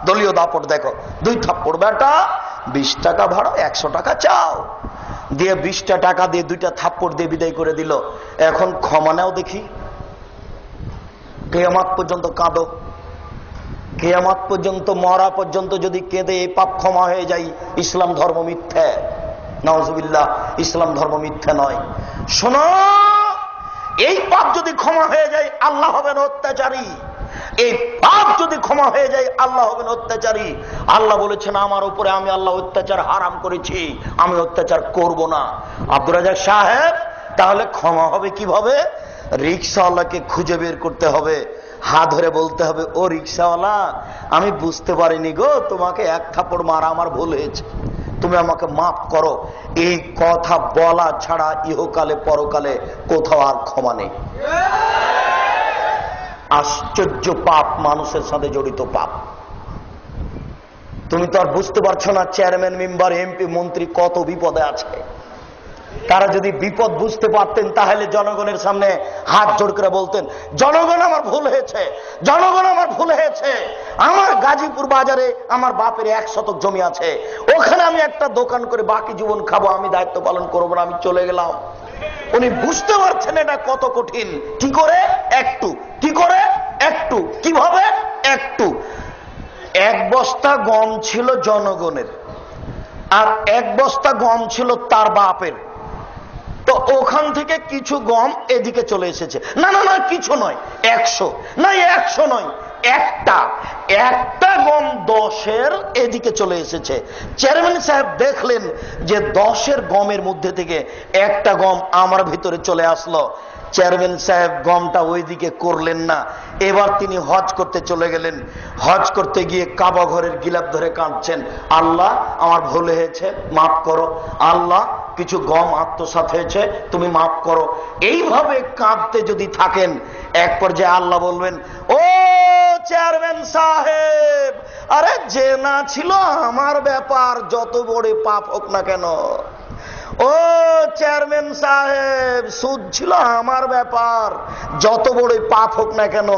Speaker 1: দলীয় দাপট দেখো, 2 থাপ্পড় বেটা, 20 টাকা ভাড়া, 100 টাকা চাও। দিয়ে 20টা টাকা দিয়ে 2টা থাপ্পড় দিয়ে বিদায় করে দিল। এখন ক্ষমা নাও দেখি, কিয়ামত পর্যন্ত কাঁদো, কিয়ামত পর্যন্ত, মরা পর্যন্ত যদি কেঁদে এই পাপ ক্ষমা হয়ে যায়, ইসলাম ধর্ম মিথ্যা। নাউজুবিল্লাহ, ইসলাম ধর্ম মিথ্যা নয়। শোনো, এই পাপ যদি ক্ষমা হয়ে যায়, আল্লাহ হবেন অত্যাচারী। এই পাপ যদি ক্ষমা হয়ে যায়, আল্লাহ হবেন অত্যাচারী। আল্লাহ বলেছেন, আমার উপরে আমি আল্লাহ অত্যাচার হারাম করেছি, আমি অত্যাচার করব না। আব্দুর রাজাক সাহেব, তাহলে ক্ষমা হবে কিভাবে? রিক্সাওয়ালাকে খুঁজে বের করতে হবে, হাত ধরে বলতে হবে, ও রিক্সাওয়ালা, আমি বুঝতে পারিনি গো, তোমাকে এক থাপ্পড় মারা আমার ভুল হয়েছে, তুমি আমাকে মাফ করো। এই কথা বলা ছাড়া ইহকালে পরকালে কোথাও আর ক্ষমা নেই। আশ্চর্য পাপ, মানুষের সাথে জড়িত পাপ। তুমি তো আর বুঝতে পারছো না চেয়ারম্যান, মেম্বার, এমপি, মন্ত্রী কত বিপদে আছে। তারা যদি বিপদ বুঝতে পারতেন তাহলে জনগণের সামনে হাত জোড় করে বলতেন, জনগণ আমার ভুল হয়েছে, জনগণ আমার ভুল হয়েছে। আমার গাজীপুর বাজারে আমার বাপের 1 শতক জমি আছে, ওখানে আমি একটা দোকান করে বাকি জীবন খাবো, আমি দায়িত্ব পালন করবো না, আমি চলে গেলাম। উনি বুঝতে পারছেন এটা কত কঠিন। কি করে? একটু। কি করে? একটু। কিভাবে? একটু। 1 বস্তা গম ছিল জনগণের, আর 1 বস্তা গম ছিল তার বাপের। তো ওখান থেকে কিছু গম এদিকে চলে এসেছে। না না না, কিছু নয়, 100 না, 100 নয়, একটা গম 10-এর এদিকে চলে এসেছে। চেয়ারম্যান সাহেব দেখলেন যে 10-এর গমের মধ্যে থেকে একটা গম আমার ভিতরে চলে আসলো। চেয়ারম্যান সাহেব গমটা ওইদিকে করলেন না, এবার তিনি হজ করতে চলে গেলেন। হজ করতে গিয়ে কাবা ঘরের গিলাপ ধরে কাঁদছেন, আল্লাহ আমার ভুল হয়েছে, মাফ করো, আল্লাহ কিছু গম আত্মসাৎ হয়েছে, তুমি মাফ করো। এইভাবে কাঁদতে যদি থাকেন, এক পর্যায়ে আল্লাহ বলবেন, ও চেয়ারম্যান সাহেব, আরে যে না ছিল আমার ব্যাপার, যত বড় পাপ হোক না কেন। ও চেয়ারম্যান সাহেব, সুদ ছিল আমার ব্যাপার, যত বড় পাপ হোক না কেন,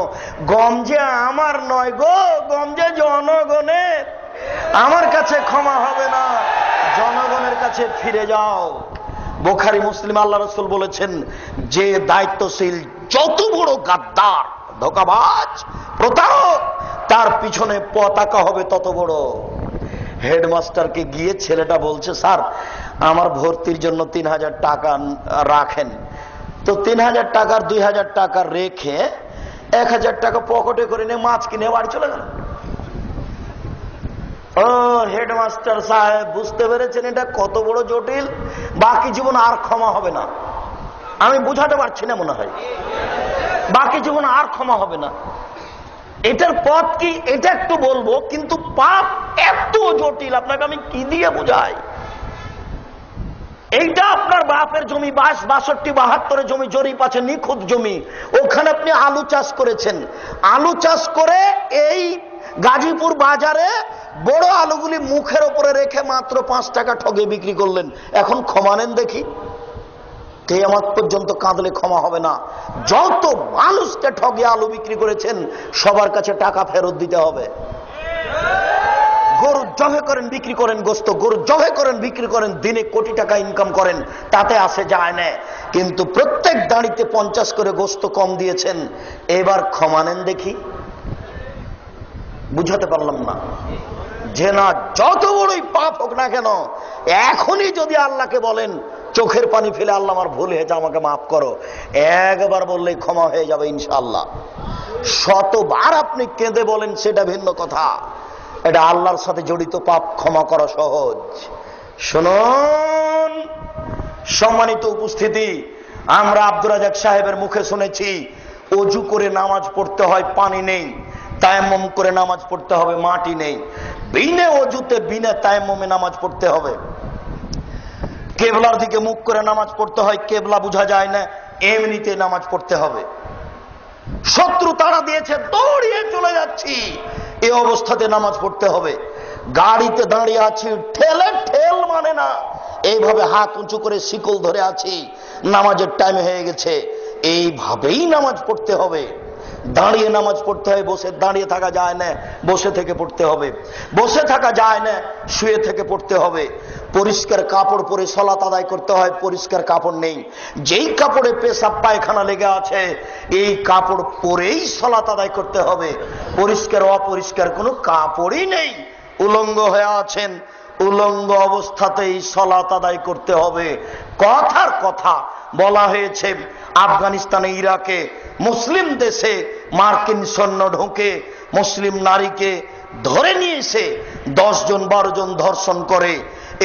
Speaker 1: গম যে আমার নয় গো, গম যে জনগণের, আমার কাছে ক্ষমা হবে না, জনগণের কাছে ফিরে যাও। বুখারী মুসলিম আল্লাহ রাসূল বলেছেন, যে দায়িত্বশীল যত বড় গাদ্দার, ধোঁকাবাজ, প্রতারক, তার পিছনে পতাকা হবে তত বড়। হেডমাস্টারকে গিয়ে ছেলেটা বলছে, স্যার আমার ভর্তির জন্য 3000 টাকা রাখেন। তো 3000 টাকার 2000 টাকা রেখে 1000 টাকা পকেটে করে নিয়ে মাছ কিনে বাড়ি চলে গেল। ও হেডমাস্টার সাহেব, বুঝতে পেরেছেন এটা কত বড় জটিল, বাকি জীবন আর ক্ষমা হবে না। আমি বুঝাতে পারছি না মনে হয়, বাকি জীবন আর ক্ষমা হবে না। এটার পথ কি এটা একটু বলবো, কিন্তু পাপ এত জটিল, আপনাকে আমি কি দিয়ে বুঝাই। এইটা আপনার বাপের জমি, 62, 72 জমি জরিপ আছে, নিখুঁত জমি, ওখানে আপনি আলু চাষ করেছেন। আলু চাষ করে এই গাজীপুর বাজারে বড় আলুগুলি মুখের উপরে রেখে মাত্র 5 টাকা ঠগে বিক্রি করলেন। এখন ক্ষমা নেন দেখি। কিয়ামত পর্যন্ত কাঁদলে ক্ষমা হবে না। যত মানুষকে ঠগে আলু বিক্রি করেছেন সবার কাছে টাকা ফেরত দিতে হবে। গরু জবে করেন বিক্রি করেন, গোস্ত গরু জবে করেন বিক্রি করেন, দিনে কোটি টাকা ইনকাম করেন, তাতে আসে যায় না, কিন্তু প্রত্যেক দাঁড়িতে 50 করে গোস্ত কম দিয়েছেন, এবার ক্ষমা নেন দেখি। বুঝাতে পারলাম না যে না, যত বড়ই পাপ হোক না কেন, এখনই যদি আল্লাহকে বলেন, চোখের পানি ফেলে, আল্লাহ আমার ভুল হয়েছে আমাকে মাফ করো, একবার বললেই ক্ষমা হয়ে যাবে ইনশাআল্লাহ। 100বার আপনি কেঁদে বলেন সেটা ভিন্ন কথা, এটা আল্লাহর সাথে জড়িত পাপ ক্ষমা করা সহজ। শুনুন সম্মানিত উপস্থিতি, আমরা আব্দুর রাজ্জাক সাহেবের মুখে শুনেছি অজু করে নামাজ পড়তে হয়, পানি নেই, তায়াম্মুম করে নামাজ পড়তে হবে, মাটি নেই, বিনা অজুতে বিনা তায়াম্মুমে নামাজ পড়তে হবে। কেবলার দিকে মুখ করে নামাজ পড়তে হয়, কেবলা বোঝা যায় না, এমনিতে নামাজ পড়তে হবে। শত্রু তাড়া দিয়েছে, দৌড়িয়ে চলে যাচ্ছি, এই অবস্থাতে নামাজ পড়তে হবে। গাড়িতে দাঁড়িয়ে আছি, ঠেলে ঠেল মানে না, এইভাবে হাত উঁচু করে শিকল ধরে আছি, নামাজের টাইম হয়ে গেছে, এইভাবেই নামাজ পড়তে হবে। দাঁড়িয়ে নামাজ পড়তে হয়, বসে দাঁড়িয়ে থাকা যায় না, বসে থেকে পড়তে হবে। বসে থাকা যায় না, শুয়ে থেকে পড়তে হবে। পরিষ্কার কাপড় পরে সালাত আদায় করতে হয়, পরিষ্কার কাপড় নেই, যেই কাপড়ে পেশাব পায়খানা লেগে আছে এই কাপড় পরেই সালাত আদায় করতে হবে। পরিষ্কার অপরিষ্কার কোনো কাপড়ই নেই, উলঙ্গ হয়ে আছেন, উলঙ্গ অবস্থাতেই সালাত আদায় করতে হবে। কথার কথা বলা হয়েছে, আফগানিস্তানে, ইরাকে, মুসলিম দেশে মার্কিন সৈন্য ঢোকে, মুসলিম নারীকে ধরে নিয়ে এসে 10 জন 12 জন ধর্ষণ করে,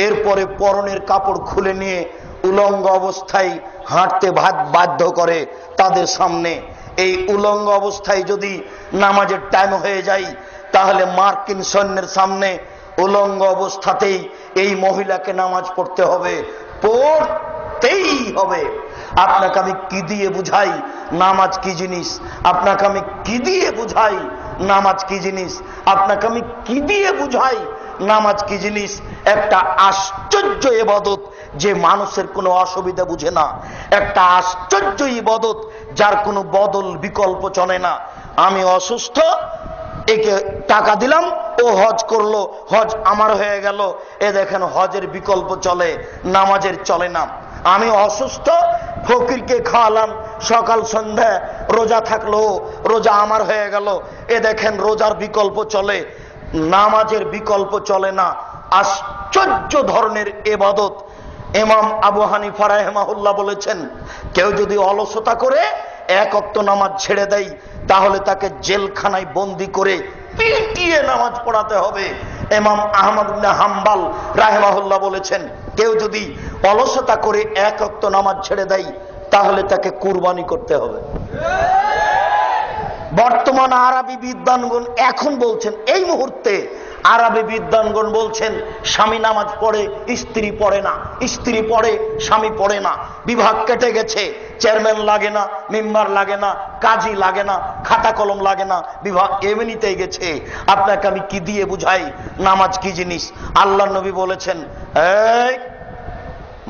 Speaker 1: এরপরে পরনের কাপড় খুলে নিয়ে উলঙ্গ অবস্থায় হাঁটতে বাধ্য করে তাদের সামনে। এই উলঙ্গ অবস্থায় যদি নামাজের টাইম হয়ে যায়, তাহলে মার্কিন সৈন্যের সামনে উলঙ্গ অবস্থাতেই এই মহিলাকে নামাজ পড়তে হবে, পড়তেই হবে। আপনাকে আমি কি দিয়ে বুঝাই নামাজ কি জিনিস? আপনাকে আমি কি দিয়ে বুঝাই নামাজ কি জিনিস? আপনাকে আমি কি দিয়ে বুঝাই নামাজ কি জিনিস? একটা আশ্চর্য ইবাদত যে মানুষের কোনো অসুবিধা বুঝে না, একটা আশ্চর্য ইবাদত যার কোনো বদল বিকল্প চলে না। আমি অসুস্থ, একে টাকা দিলাম, ও হজ করলো, হজ আমার হয়ে গেল। এ দেখেন হজের বিকল্প চলে, নামাজের চলে না। আমি অসুস্থ, ফকিরকে খাওয়ালাম, সকাল সন্ধ্যা রোজা থাকলো, রোজা আমার হয়ে গেল। এ দেখেন রোজার বিকল্প চলে, নামাজের বিকল্প চলে না। আশ্চর্য ধরনের ইবাদত। ইমাম আবু হানিফা রাহিমাহুল্লাহ বলেছেন, কেউ যদি অলসতা করে এক ওয়াক্ত নামাজ ছেড়ে দেয়, তাহলে তাকে জেলখানায় বন্দি করে পিটিয়ে নামাজ পড়াতে হবে। ইমাম আহমদ ইবনে হাম্বল রাহিমাহুল্লাহ বলেছেন, কেউ যদি অলসতা করে এক ওয়াক্ত নামাজ ছেড়ে দেয়, তাহলে তাকে কুরবানি করতে হবে। বর্তমান আরবি বিদ্বানগণ এখন বলছেন, এই মুহূর্তে আরবি বিদ্বানগণ বলছেন, স্বামী নামাজ পড়ে, স্ত্রী পড়ে না, স্ত্রী পড়ে, স্বামী পড়ে না। বিভাগ কেটে গেছে, চেয়ারম্যান লাগে না, মেম্বার লাগে না, কাজী লাগে না, খাতা কলম লাগে না, বিভাগ এমনিতেই গেছে। আপনাকে আমি কি দিয়ে বুঝাই নামাজ কি জিনিস? আল্লাহ নবী বলেছেন, এই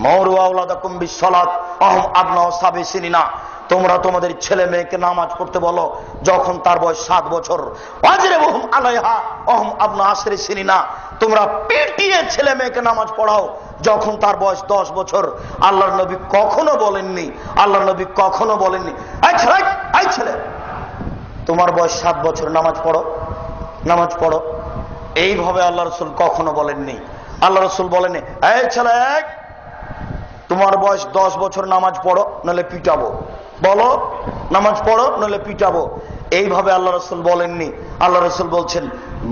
Speaker 1: মওরু আওলাদাকুম বিসসালাত আহম আবনাউ সাবি সিনিনা, তোমরা তোমাদের ছেলে মেয়েকে নামাজ পড়তে বলো যখন তার বয়স 7 বছর। ওয়াজরিবুহুম আলাইহা আহম আবনা আশরি সিনিনা, তোমরা পিটিয়ে ছেলে মেয়েকে নামাজ পড়াও যখন তার বয়স 10 বছর। আল্লাহর নবী কখনো বলেননি, আল্লাহর নবী কখনো বলেননি, এই ছেলে তোমার বয়স 7 বছর, নামাজ পড়ো, নামাজ পড়ো। এইভাবে আল্লাহ রাসূল কখনো বলেননি। আল্লাহ রাসূল বলেননি, এই ছেলে তোমার বয়স 10 বছর, নামাজ পড়ো নইলে পিটাবো, বলো নামাজ পড়ো নইলে পিটাবো। এইভাবে আল্লাহ রাসূল বলেননি। আল্লাহ রাসূল বলছেন,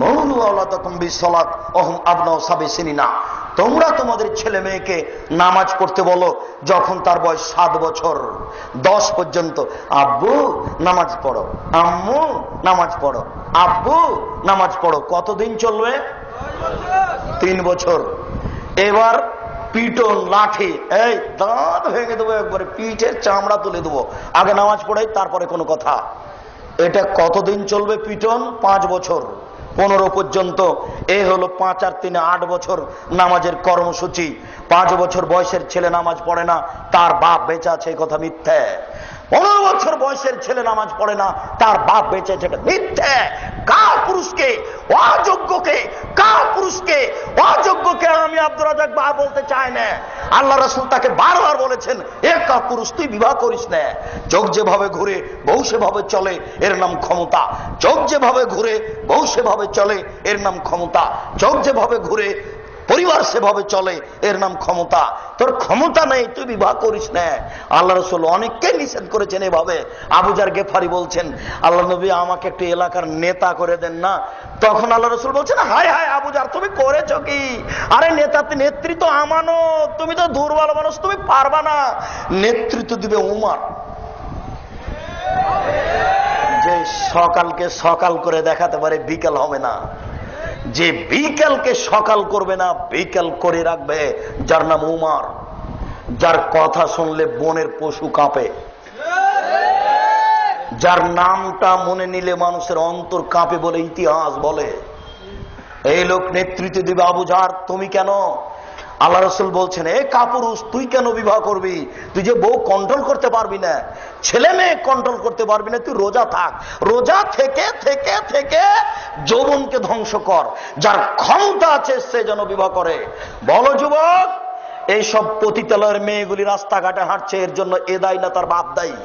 Speaker 1: মওলু আওলাদাকুম বিসসালাত ওয়াহুম আবনাউ সাবি সিনিনা, তোমরা তোমাদের ছেলে মেয়েকে নামাজ পড়তে বলো যখন তার বয়স 7 বছর 10 পর্যন্ত। আব্বু নামাজ পড়ো, আম্মু নামাজ পড়ো, আব্বু নামাজ পড়ো। কতদিন চলবে? 3 বছর। এবার পিটন, লাঠি, এই দাঁত ভেঙে দেবো, একবারে পিঠের চামড়া তুলে দেবো, আগে নামাজ পড়াই তারপরে কোনো কথা। এটা কতদিন চলবে পিটন? 5 বছর 15 পর্যন্ত। এ হলো 5 আর 3 8 বছর নামাজের কর্মসূচি। 5 বছর বয়সের ছেলে নামাজ পড়ে না, তার বাপ বেঁচে আছে, এই কথা মিথ্যে। 15 বছর বয়সের ছেলে নামাজ পড়ে না, তার বাপ বেঁচে আছে, মিথ্যে। কার পুরুষকে, অযোগ্যকে, কার পুরুষকে, অযোগ্যকে আমি আব্দুর রাজ্জাক বা বলতে চাই না। আল্লাহ রাসূল তাকে বারবার বলেছেন, এ কা পুরুষ, তুই বিবাহ করিস না। চোখ যেভাবে ঘুরে বউ সেভাবে চলে, এর নাম ক্ষমতা। চোখ যেভাবে ঘুরে বউ সেভাবে চলে, এর নাম ক্ষমতা। চোখ যেভাবে ঘুরে পরিবার সেভাবে চলে, এর নাম ক্ষমতা। তোর ক্ষমতা নেই, তুই বিবাহ করিস না। আল্লাহ রাসূল অনেককে নিষেধ করেছেন এভাবে। আবু যার গেফারি বলছেন, আল্লাহ নবী আমাকে একটু এলাকার নেতা করে দেন না। তখন আল্লাহ রাসূল বলছেন, হায় হায় আবু যার, তুমি করেছো কি? আরে নেতৃত্ব আমানত, তুমি তো দুর্বল মানুষ, তুমি পারবা না। নেতৃত্ব দিবে উমর, যে সকালকে সকাল করে দেখাতে পারে, বিকেল হবে না। যে বিকেলকে সকাল করবে না, বিকেল করে রাখবে, যার নাম উমর, যার কথা শুনলে বনের পশু কাঁপে, যার নামটা মনে নিলে মানুষের অন্তর কাঁপে বলে ইতিহাস বলে। এই লোক নেতৃত্ব দিবে। আবু জার, তুমি কেন? আল্লাহ রাসূল বলছেন, এ কাপুরুষ, তুই কেন বিবাহ করবি? তুই যে বউ কন্ট্রোল করতে পারবি না, ছেলে মেয়ে কন্ট্রোল করতে পারবি না, তুই রোজা থাক। রোজা থেকে থেকে থেকে যৌবনকে ধ্বংস কর। যার ক্ষমতা আছে সে যেন বিবাহ করে। বলো যুবক, এইসব পতিতালয়ের মেয়েগুলি রাস্তাঘাটে হাঁটছে, এর জন্য এ দায়ী না তার বাপ দায়ী?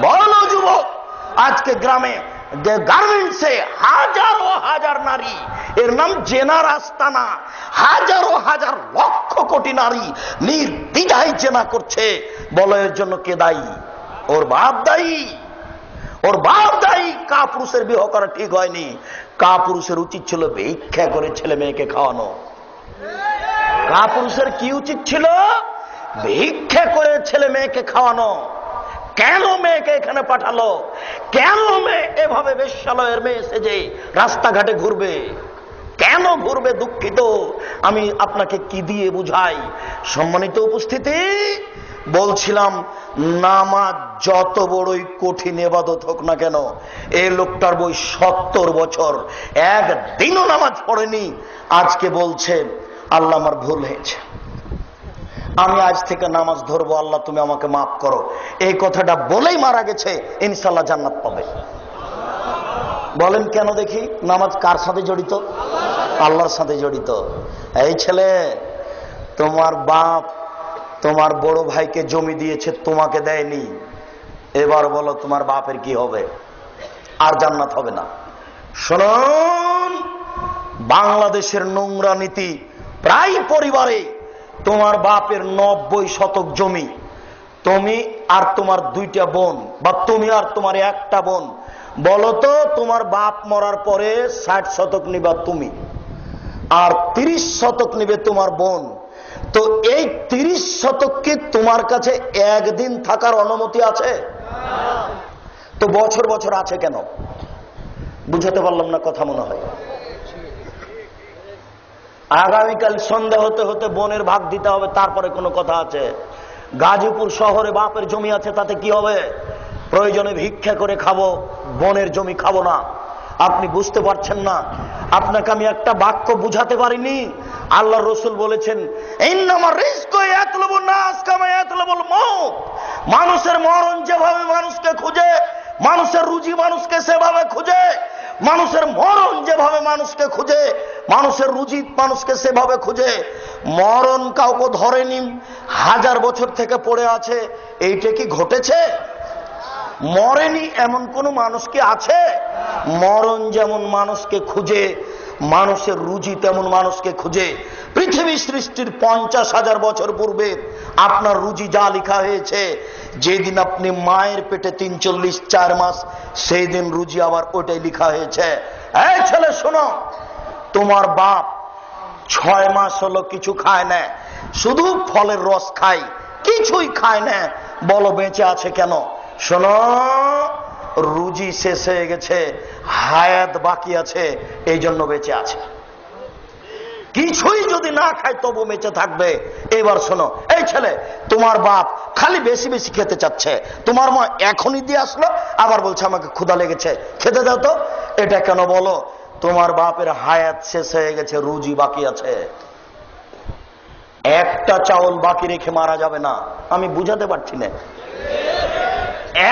Speaker 1: বলো যুবক, আজকে গ্রামে গার্মেন্টসে হাজারো হাজার নারী, এর নাম জেনার আস্তানা, হাজারো হাজার লক্ষ কোটি নারী নির্দ্বিধায় জেনা করছে। বলো এর জন্য কে দায়ী? ওর বাপ দায়ী, ওর বাপ দায়ী। কাপুরুষের বিবাহ করা ঠিক হয়নি। কাপুরুষের উচিত ছিল ভিক্ষা করে ছেলে মেয়েকে খাওয়ানো। কাপুরুষের কি উচিত ছিল? ভিক্ষা করে ছেলে মেয়েকে খাওয়ানো। কেন মেয়েকে এখানে পাঠালো? কেন মেয়ে এভাবে বেশ্যালয়ের মেয়ে সেজে রাস্তাঘাটে ঘুরবে? কেন ঘুরবে? দুঃখিত, আমি আপনাকে কি দিয়ে বুঝাই? সম্মানিত উপস্থিতি, বলছিলাম নামাজ যত বড়ই কঠিন ইবাদত হোক না কেন, এই লোকটার বই 70 বছর একদিনও নামাজ পড়েনি, আজকে বলছে আল্লাহ আমার ভুল হয়েছে, আমি আজ থেকে নামাজ ধরবো, আল্লাহ তুমি আমাকে মাফ করো। এই কথাটা বলেই মারা গেছে, ইনশাআল্লাহ জান্নাত পাবে। বলেন কেন দেখি? নামাজ কার সাথে জড়িত? আল্লাহর সাথে জড়িত। এই ছেলে, তোমার বাপ তোমার বড় ভাইকে জমি দিয়েছে, তোমাকে দেয়নি, এবার বলো তোমার বাপের কি হবে? আর জান্নাত হবে না। শুনুন, বাংলাদেশের নোংরা নীতি, প্রায় পরিবারে তোমার বাপের 90 শতক জমি, তুমি আর তোমার 2টা বোন, বা তুমি আর তোমার 1টা বোন, বলো তো তোমার বাপ মরার পরে 60 শতক নিবা তুমি, আর 30 শতক নিবে তোমার বোন। তো এই 30 শতক কি তোমার কাছে একদিন থাকার অনুমতি আছে? তো বছর বছর আছে কেন? বুঝাতে পারলাম না কথা মনে হয়। আগামীকাল সন্ধ্যা হতে হতে বোনের ভাগ দিতে হবে, তারপরে কোনো কথা আছে? গাজীপুর শহরে বাপের জমি আছে, তাতে কি হবে? প্রয়োজনে ভিক্ষা করে খাবো, বোনের জমি খাবো না। আপনি বুঝতে পারছেন না। আপনাকে আমি একটা বাক্য বুঝাতে পারিনি। আল্লাহ রসুল বলেছেন, মানুষের মরণ যেভাবে মানুষকে খুঁজে, মানুষের রুজি মানুষকে সেভাবে খুঁজে, মানুষের মরণ যেভাবে মানুষকে খুঁজে, মানুষের রুজি মানুষকে সেভাবে খুঁজে। মরণ কাউকে ধরেনি, 1000 বছর থেকে পড়ে আছে, এইটা কি ঘটেছে? মরেনি এমন কোন মানুষ কি আছে? মরণ যেমন মানুষকে খুঁজে, মানুষের রুজি তেমন মানুষকে খুঁজে। পৃথিবী সৃষ্টির 50,000 বছর পূর্বে আপনার রুজি যা লেখা হয়েছে, যেদিন আপনি মায়ের পেটে 3-4 মাস, সেই দিন রুজি আবার ওইটাই লেখা হয়েছে। এই ছেলে শোনো, তোমার বাপ 6 মাস হলো কিছু খায় না, শুধু ফলের রস খায়, কিছুই খায় না, বলো বেঁচে আছে কেন? শোনো, রুজি শেষ হয়ে গেছে, হায়াত বাকি আছে, এই জন্য বেঁচে আছে। কিছুই যদি না খায় তবু বেঁচে থাকবে। এবার শোনো, এই ছেলে, তোমার বাপ খালি বেশি বেশি খেতে চাচ্ছে, তোমার মা এখনই দিয়ে আসলো, আবার বলছে আমাকে ক্ষুধা লেগেছে, খেতে দাও তো। এটা কেন বলো? তোমার বাপের হায়াত শেষ হয়ে গেছে, রুজি বাকি আছে। একটা চাউল বাকি রেখে মারা যাবে না। আমি বুঝাতে পারছি না?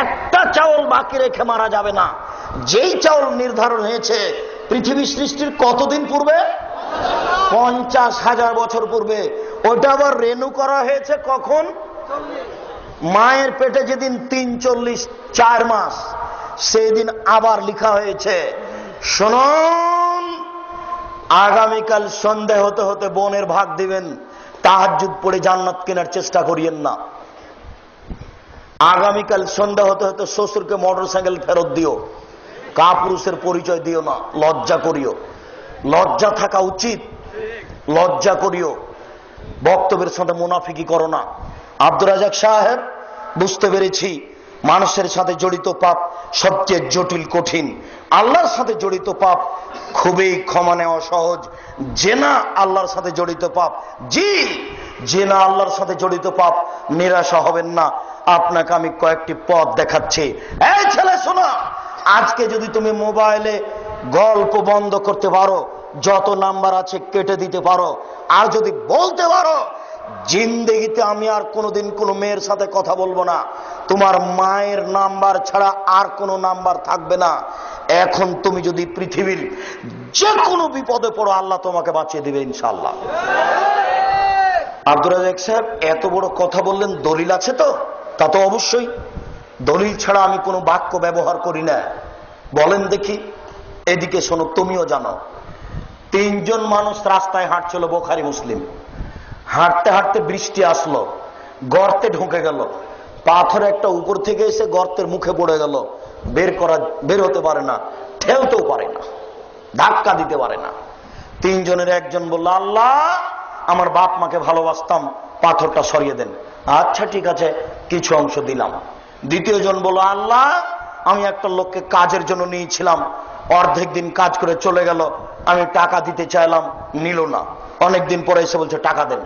Speaker 1: একটা চাউল বাকি রেখে মারা যাবে না। যেই চাউল নির্ধারণ হয়েছে পৃথিবী সৃষ্টির কতদিন পূর্বে? 50,000 বছর পূর্বে। ওটা আবার রেনু করা হয়েছে কখন? মায়ের পেটে যেদিন 3-4 মাস, সেই দিন আবার লেখা হয়েছে। শুনুন, আগামীকাল সন্ধ্যা হতে হতে বোনের ভাগ দিবেন, তাহাজ্জুদ পড়ে জান্নাত কেনার চেষ্টা করিয়েন না। আগামীকাল সন্ধ্যা হতে হতে শ্বশুরকে মোটরসাইকেল ফেরত দিও, কাপুরুষের পরিচয় দিও না, লজ্জা করিও। লজ্জা থাকা উচিত, লজ্জা করিও। বক্তব্যের সাথে মুনাফিকি করো না। আব্দুর রাজাক সাহেব, বুঝতে পেরেছি মানুষের সাথে জড়িত পাপ সবচেয়ে জটিল কঠিন, আল্লাহর সাথে জড়িত পাপ খুবই ক্ষমা নেওয়া সহজ। জেনা আল্লাহর সাথে জড়িত পাপ, জি জেনা আল্লাহর সাথে জড়িত পাপ, নিরাশা হবেন না। আপনাকে আমি কয়েকটি পথ দেখাচ্ছি। এই ছেলে শোনো, আজকে যদি তুমি মোবাইলে গল্প বন্ধ করতে পারো, যত নাম্বার আছে কেটে দিতে পারো, আর যদি বলতে পারো জিন্দেগিতে আমি আর কোনোদিন কোনো মেয়ের সাথে কথা বলবো না, তোমার মায়ের নাম্বার ছাড়া আর কোনো নাম্বার থাকবে না, এখন তুমি যদি পৃথিবীর যে কোনো বিপদে পড়ো, আল্লাহ তোমাকে বাঁচিয়ে দিবে ইনশাআল্লাহ। আব্দুর রাজাক সাহেব এত বড় কথা বললেন, দলিল আছে তো? তা তো অবশ্যই, দলিল ছাড়া আমি কোনো বাক্য ব্যবহার করি না। বলেন দেখি, এদিকে শোনো, তুমিও জানো। 3 জন মানুষ রাস্তায় হাঁটছিল, বুখারী মুসলিম। হাঁটতে হাঁটতে বৃষ্টি আসলো, গর্তে ঢুকে গেল, পাথর একটা উপর থেকে এসে গর্তের মুখে পড়ে গেল, বের হতে পারে না, ঠেলতেও পারে না, ধাক্কা দিতে পারে না। 3 জনের একজন বলল, আল্লাহ আমার বাপ মাকে ভালোবাসতাম, পাথরটা সরিয়ে দেন। আচ্ছা ঠিক আছে, কিছু অংশ দিলাম। দ্বিতীয় জন বলল, আল্লাহ আমি একটা লোককে কাজের জন্য নিয়েছিলাম, অর্ধেক দিন কাজ করে চলে গেল, আমি টাকা দিতে চাইলাম, নিল না। অনেকদিন পরে এসে বলছে টাকা দেন।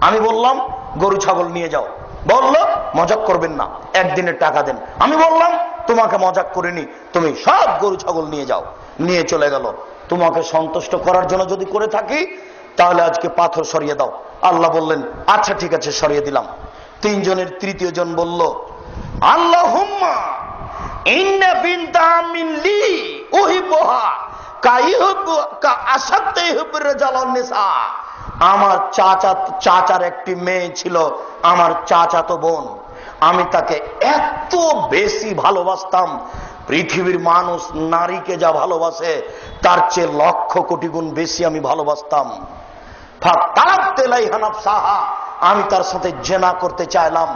Speaker 1: আমি বললাম গরু ছাগল নিয়ে যাও, বললো মজাক করবেন না, একদিনের টাকা দেন। আমি বললাম তোমাকে মজাক করিনি, তুমি সব গরু ছাগল নিয়ে যাও, নিয়ে চলে গেল। তোমাকে সন্তুষ্ট করার জন্য যদি করে থাকি তাহলে আজকে পাথর সরিয়ে দাও। আল্লাহ বললেন আচ্ছা ঠিক আছে, সরিয়ে দিলাম। তিনজনের তৃতীয় জন বলল, আল্লাহুম্মা ইন্না বিনতা আমিন লি উহিব্বুহা কাইহুব্বু কাআসাদতে ইহুব্বুর রিজালান নিসা। আমার চাচার একটি মেয়ে ছিল, আমার চাচাতো বোন, আমি তাকে এত বেশি ভালোবাসতাম, পৃথিবীর মানুষ নারীকে যা ভালোবাসে তার চেয়ে লক্ষ কোটি গুণ বেশি আমি ভালোবাসতাম। আমি তার সাথে জেনা করতে চাইলাম,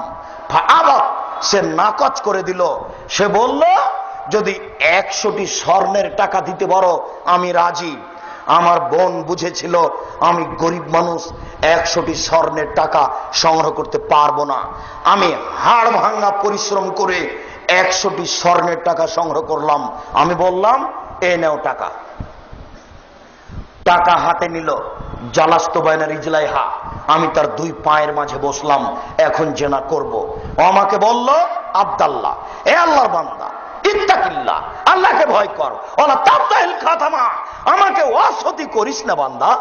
Speaker 1: সে নাকচ করে দিল। সে বলল যদি 100টি স্বর্ণের টাকা দিতে পারো আমি রাজি। আমার বোন বুঝেছিল আমি গরিব মানুষ, 100টি স্বর্ণের টাকা সংগ্রহ করতে পারবো না। আমি হাড় ভাঙা পরিশ্রম করে 100টি স্বর্ণের টাকা সংগ্রহ করলাম। আমি বললাম এ নাও টাকা। টাকা হাতে নিল, জালাস্তু বাইনা রিজলাইহা, আমি তার দুই পায়ের মাঝে বসলাম, এখন জেনা করব। ও আমাকে বলল আব্দাল্লাহ, এ আল্লাহর বান্দা, ইত্তাকিল্লাহ, আল্লাহকে ভয় কর, ওয়ালা তাবতাহিল খাতামা, আমাকে ওয়াসতি করিস না বান্দা।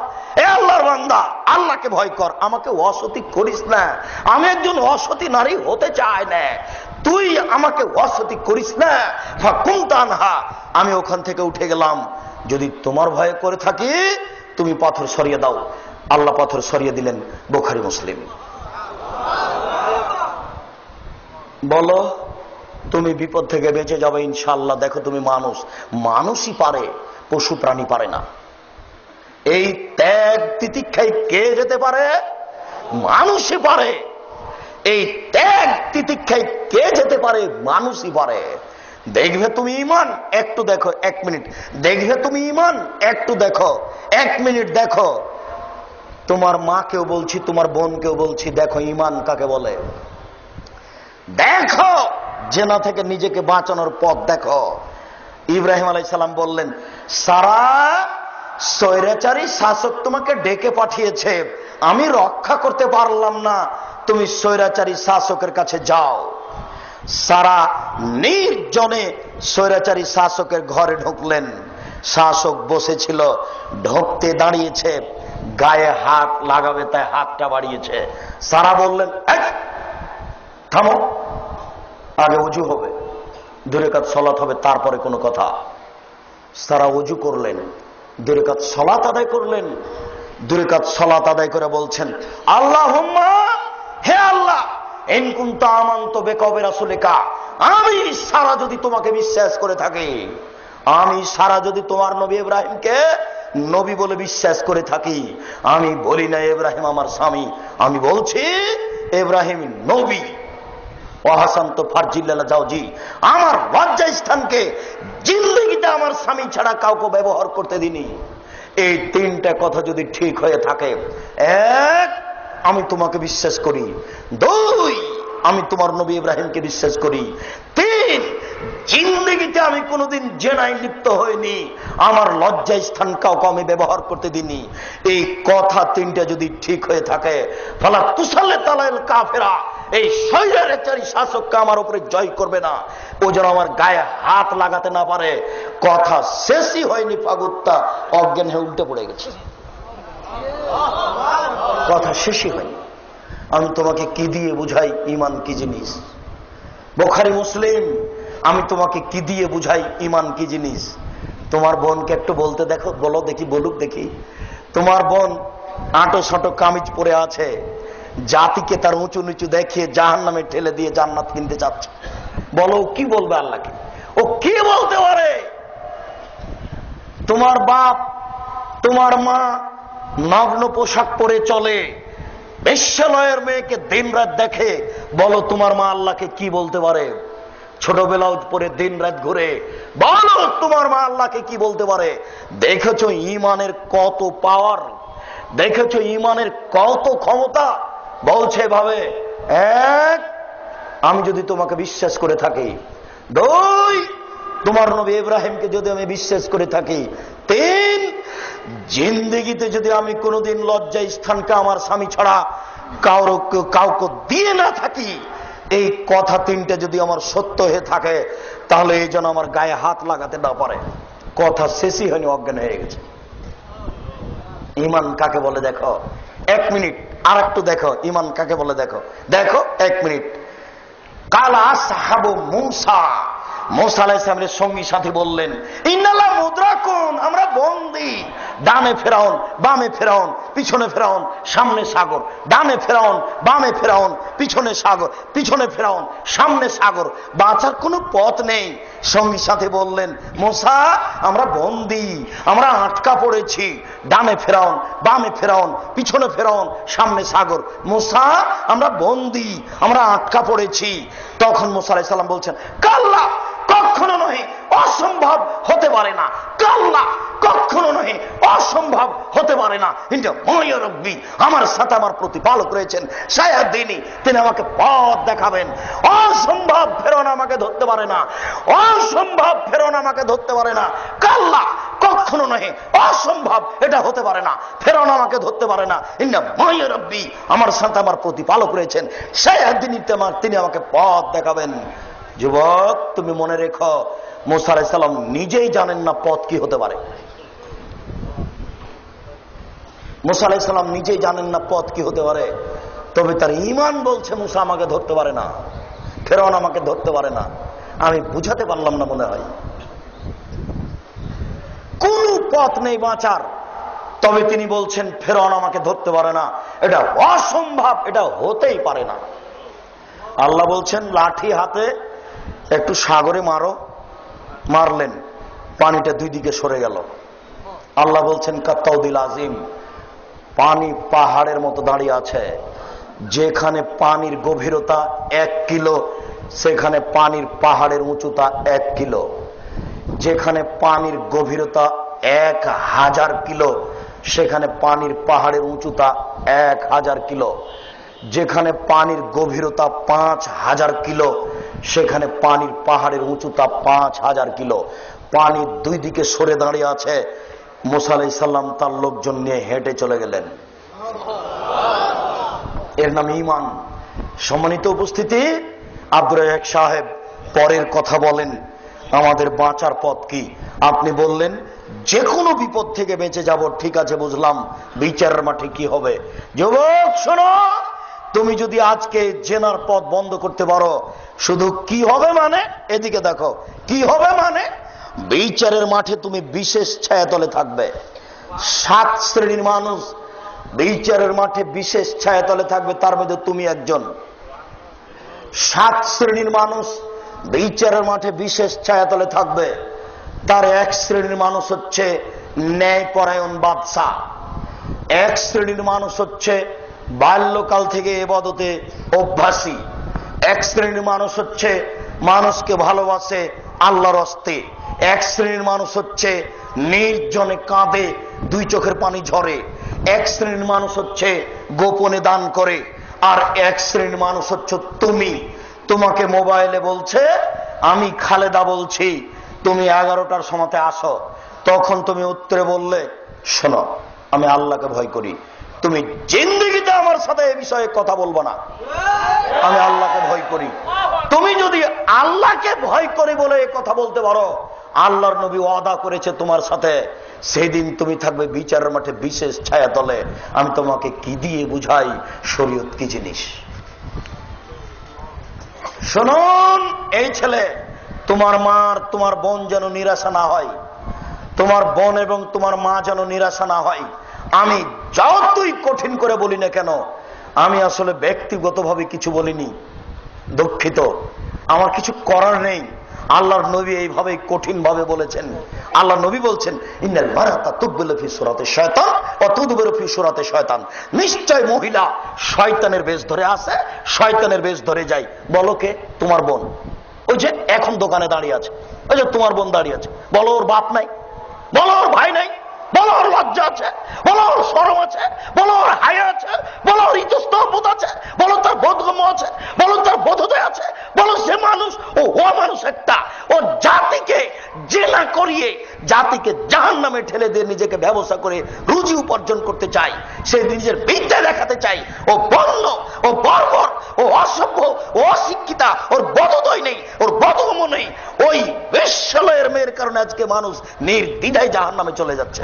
Speaker 1: এ আল্লাহর বান্দা, আল্লাহকে ভয় কর, আমাকে ওয়াসতি করিস না। আমি একজন অসতী নারী হতে চাই না, তুই আমাকে ওয়াসতি করিস না। ফাকুমতানহা, আমি ওখান থেকে উঠে গেলাম। যদি তোমার ভয়ে করে থাকি তুমি পাথর সরিয়ে দাও। আল্লাহ পাথর সরিয়ে দিলেন। বুখারী মুসলিম। বলো তুমি বিপদ থেকে বেঁচে যাবে ইনশাআল্লাহ। দেখো তুমি মানুষই পারে, পশু প্রাণী পারে না। এই ত্যাগ তিতিক্ষায় কে যেতে পারে? মানুষই পারে। এই ত্যাগ তিতিক্ষায় কে যেতে পারে? মানুষই পারে। দেখবে তুমি ইমান, একটু দেখো, 1 মিনিট দেখবে তুমি ইমান, একটু দেখো, 1 মিনিট দেখো। তোমার মাকেও বলছি, তোমার বোনকেও বলছি, দেখো ইমান কাকে বলে। দেখো জেনা থেকে নিজেকে বাঁচানোর পথ দেখো। ইব্রাহিম আলাইহিস সালাম বললেন, সারা স্বৈরাচারী শাসক তোমাকে ডেকে পাঠিয়েছে, আমি রক্ষা করতে পারলাম না, তুমি স্বৈরাচারী শাসকের কাছে যাও। সারা নির্জনে স্বৈরাচারী শাসকের ঘরে ঢুকলেন। শাসক বসেছিল, ঢুকতে দাঁড়িয়েছে, গায়ে হাত লাগাবে তাই হাতটা বাড়িয়েছে। সারা বললেন থামো, আগে ওযু হবে, 2 রাকাত সালাত হবে, তারপরে কোনো কথা। সারা ওযু করলেন, 2 রাকাত সালাত আদায় করলেন। 2 রাকাত সালাত আদায় করে বলছেন, আল্লাহুম্মা, হে আল্লাহ, ইন কুনতা আমানতু বিকা রাসূলিকা, আমি সারা যদি তোমাকে বিশ্বাস করে থাকি, আমি সারা যদি তোমার নবী ইব্রাহিমকে নবী বলে বিশ্বাস করে থাকি, আমি বলি না ইব্রাহিম আমার স্বামী, আমি বলছি ইব্রাহিম নবী। ওয়াহাসান্ত ফারজিল্লাহ জাওজি, আমার লজ্জা স্থানকে জিন্দেগিতে আমার স্বামী ছাড়া কাউকে ব্যবহার করতে দিনি। এই 3টা কথা যদি ঠিক হয়ে থাকে, 1, আমি তোমাকে বিশ্বাস করি, 2, আমি তোমার নবী ইব্রাহিমকে বিশ্বাস করি, 3, জিন্দেগিতে আমি কোনোদিন জেনায় লিপ্ত হইনি, আমার লজ্জা স্থান কাউকে আমি ব্যবহার করতে দিনি। এই কথা 3টা যদি ঠিক হয়ে থাকে, ফালা তুসাল্লি তালাল কাফেরা, এই স্বৈরাচারী শাসককে আমার উপরে জয় করবে না, ও যেন আমার গায়ে হাত লাগাতে না পারে। কথা শেষই হয়নি, ফাগুত্তা অজ্ঞান হয়ে উল্টে পড়ে গেছে। কথা শেষই হয়নি। আমি তোমাকে কি দিয়ে বুঝাই ইমান কি জিনিস? বুখারী মুসলিম। আমি তোমাকে কি দিয়ে বুঝাই ইমান কি জিনিস? তোমার বোনকে একটু বলতে দেখো, বলো দেখি, বলুক দেখি। তোমার বোন আঁটো সাঁটো কামিজ পরে আছে, জাতিকে তার উঁচু নিচু দেখিয়ে জাহান্নামে ঠেলে দিয়ে জান্নাত কিনতে চাচ্ছে। বলো কি বলবে আল্লাহকে? ও কি বলতে পারে? তোমার বাপ, তোমার মা নগ্ন পোশাক পরে চলে, বেশ্যালয়ের মেয়েকে দিন রাত দেখে, বলো তোমার মা আল্লাহকে কি বলতে পারে? ছোটবেলাও পরে দিন রাত ঘুরে, বলো তোমার মা আল্লাহকে কি বলতে পারে? দেখেছো ইমানের কত পাওয়ার, দেখেছো ইমানের কত ক্ষমতা। বলছে ভাবে 1, আমি যদি তোমাকে বিশ্বাস করে থাকি, 2 তোমার নবী ইব্রাহিমকে যদি আমি বিশ্বাস করে থাকি, 3 জিন্দেগিতে যদি আমি কোনোদিন লজ্জা স্থানকে আমার স্বামী ছাড়া কাউকে দিয়ে না থাকি, এই কথা 3টে যদি আমার সত্য হয়ে থাকে, তাহলে এই জন্য আমার গায়ে হাত লাগাতে না পারে। কথা শেষই হয়নি, অজ্ঞান হয়ে গেছে। ঈমান কাকে বলে দেখো, 1 মিনিট আর একটু দেখো ঈমান কাকে বলে দেখো, দেখো 1 মিনিট। কালা আসহাবু মূসা, মূসা আলাইহিস সালামের সঙ্গী সাথী বললেন, ইন্নালা মুদরাকুন, আমরা বন্দী। ডানে ফেরাউন, বামে ফেরাউন, পিছনে ফেরাউন, সামনে সাগর। ডানে ফেরাউন, বামে ফেরাউন, পিছনে সাগর, পিছনে ফেরাউন, সামনে সাগর, বাঁচার কোনো পথ নেই। সঙ্গী সাথী বললেন, মূসা আমরা বন্দী, আমরা আটকা পড়েছি। ডানে ফেরাউন, বামে ফেরাউন, পিছনে ফেরাউন, সামনে সাগর। মূসা আমরা বন্দী, আমরা আটকা পড়েছি। তখন মূসা আলাইহিস সালাম বলছেন, কাল্লা, কখনো নয়, অসম্ভব হতে পারে না। কাল্লা, কখনো নয়, অসম্ভব হতে পারে না। কিন্তু রব্বি, আমার সাথে আমার প্রতিপালক রয়েছেন, সায়াদিনী, তিনি আমাকে পথ দেখাবেন। অসম্ভব ফেরাউন আমাকে ধরতে পারে না, অসম্ভব ফেরাউন আমাকে ধরতে পারে না। কাল্লা, কখনো নয়, অসম্ভব, এটা হতে পারে না, ফেরাউন আমাকে ধরতে পারে না। ইন্না মাইয়া রব্বি, আমার সাথে আমার প্রতিপালক রয়েছেন, সায়াদিনী, তিনি আমাকে পথ দেখাবেন। যুবক, তুমি মনে রেখো, মূসা আলাইহিস সালাম নিজেই জানেন না পথ কি হতে পারে। মূসা আলাইহিস সালাম নিজেই জানেন না পথ কি হতে পারে, তবে তার ঈমান বলছে মূসা আমাকে ধরতে পারে না, ফেরাউন আমাকে ধরতে পারে না। আমি বুঝাতে পারলাম না মনে হয়, কোন পথ নেই বাঁচার, তবে তিনি বলছেন ফেরাউন আমাকে ধরতে পারে না, এটা অসম্ভব, এটা হতেই পারে না। আল্লাহ বলছেন লাঠি হাতে একটু সাগরে মারো, মারলেন, পানিটা 2 দিকে সরে গেল। আল্লাহ বলছেন কাত্তাউদিল আজিম, পানি পাহাড়ের মতো দাঁড়িয়ে আছে। যেখানে পানির গভীরতা 1 কিলো, সেখানে পানির পাহাড়ের উঁচুতা 1 কিলো। যেখানে পানির গভীরতা 1000 কিলো, সেখানে পানির পাহাড়ের উঁচুতা 1000 কিলো। যেখানে পানির গভীরতা 5000 কিলো, সেখানে পানির পাহাড়ের উঁচুতা 5000 কিলো। পানি 2 দিকে সরে দাঁড়িয়ে আছে। মূসা আলাইহিস সালাম তার লোকজন নিয়ে হেঁটে চলে গেলেন। এর নাম ঈমান। সম্মানিত উপস্থিতি, আব্দুর রাজ্জাক সাহেব পরের কথা বলেন, আমাদের বাঁচার পথ কি? আপনি বললেন যে কোনো বিপদ থেকে বেঁচে যাব, ঠিক আছে বুঝলাম, বিচারের মাঠে কি হবে? যুবক শোনো, তুমি যদি আজকে জেনার পথ বন্ধ করতে পারো, শুধু কি হবে মানে, এদিকে দেখো, কি হবে মানে, বিচারের মাঠে তুমি বিশেষ ছায়াতলে থাকবে। 7 শ্রেণীর মানুষ বিচারের মাঠে বিশেষ ছায়াতলে থাকবে, তার মধ্যে তুমি একজন। 7 শ্রেণীর মানুষ বিচারের মাঠে বিশেষ ছায়াতলে থাকবে। তার 1 শ্রেণীর মানুষ হচ্ছে ন্যায়পরায়ণ বাদশা। 1 শ্রেণীর মানুষ হচ্ছে বাল্যকাল থেকে ইবাদতে অভ্যাসী। 1 শ্রেণীর মানুষ হচ্ছে মানুষকে ভালোবাসে আল্লাহর হস্তে। 1 শ্রেণীর মানুষ হচ্ছে নির্জনে কাঁদে, 2 চোখের পানি ঝরে। 1 শ্রেণীর মানুষ হচ্ছে গোপনে দান করে। আর 1 শ্রেণীর মানুষ হচ্ছে তুমি। তোমাকে মোবাইলে বলছে, আমি খালেদা বলছি, তুমি 11টার সময়তে আসো। তখন তুমি উত্তরে বললে, শোনো, আমি আল্লাহকে ভয় করি, তুমি জিন্দেগিতে আমার সাথে এ বিষয়ে কথা বলবো না, আমি আল্লাহকে ভয় করি। তুমি যদি আল্লাহকে ভয় করি বলে এ কথা বলতে পারো, আল্লাহর নবী ওয়াদা করেছে তোমার সাথে, সেদিন তুমি থাকবে বিচারের মাঠে বিশেষ ছায়াতলে। আমি তোমাকে কি দিয়ে বুঝাই শরীয়ত কি জিনিস? শুনুন, এই ছেলে, তোমার মার, তোমার বোন যেন নিরাশা না হয়, তোমার বোন এবং তোমার মা যেন নিরাশা না হয়। আমি যতই কঠিন করে বলি না কেন, আমি আসলে ব্যক্তিগতভাবে কিছু বলিনি, দুঃখিত, আমার কিছু করার নেই। আল্লাহর নবী এইভাবে কঠিন ভাবে বলেছেন। আল্লাহ নবী বলছেন, ইন্নাল মারাতা তুকবিলু ফি সূরাতি শায়তান ওয়া তুদবিরু ফি সূরাতি শায়তান, নিশ্চয় মহিলা শয়তানের বেশ ধরে আসে, শয়তানের বেশ ধরে যায়। বলো কে? তোমার বোন। ওই যে এখন দোকানে দাঁড়িয়ে আছে, ওই যে তোমার বোন দাঁড়িয়ে আছে। বলো ওর বাপ নাই, বলো ওর ভাই নাই, বলো ওর লজ্জা আছে, বলো ওর শরম আছে, বলো ওর হায়া আছে, বলো ওর ইতস্তবোধ আছে, বলো তার বোধগম্য আছে, বলো তার বোধোদয় আছে, ও মানুষ একটা, ও জাতিকে জেনা করিয়ে জাতিকে জাহান্নামে ঠেলে দিয়ে নিজেকে ব্যবসা করে রুজি উপার্জন করতে চায়, সে নিজের বিদ্যা দেখাতে চায়। ও বন্য, ও বর্বর, ও অসভ্য, ও অশিক্ষিতা, ওর বোধোদয় নেই, ওর বোধগম্য নেই। ওই বেশ্যালয়ের মেয়ের কারণে আজকে মানুষ নির্দ্বিধায় জাহান্নামে চলে যাচ্ছে।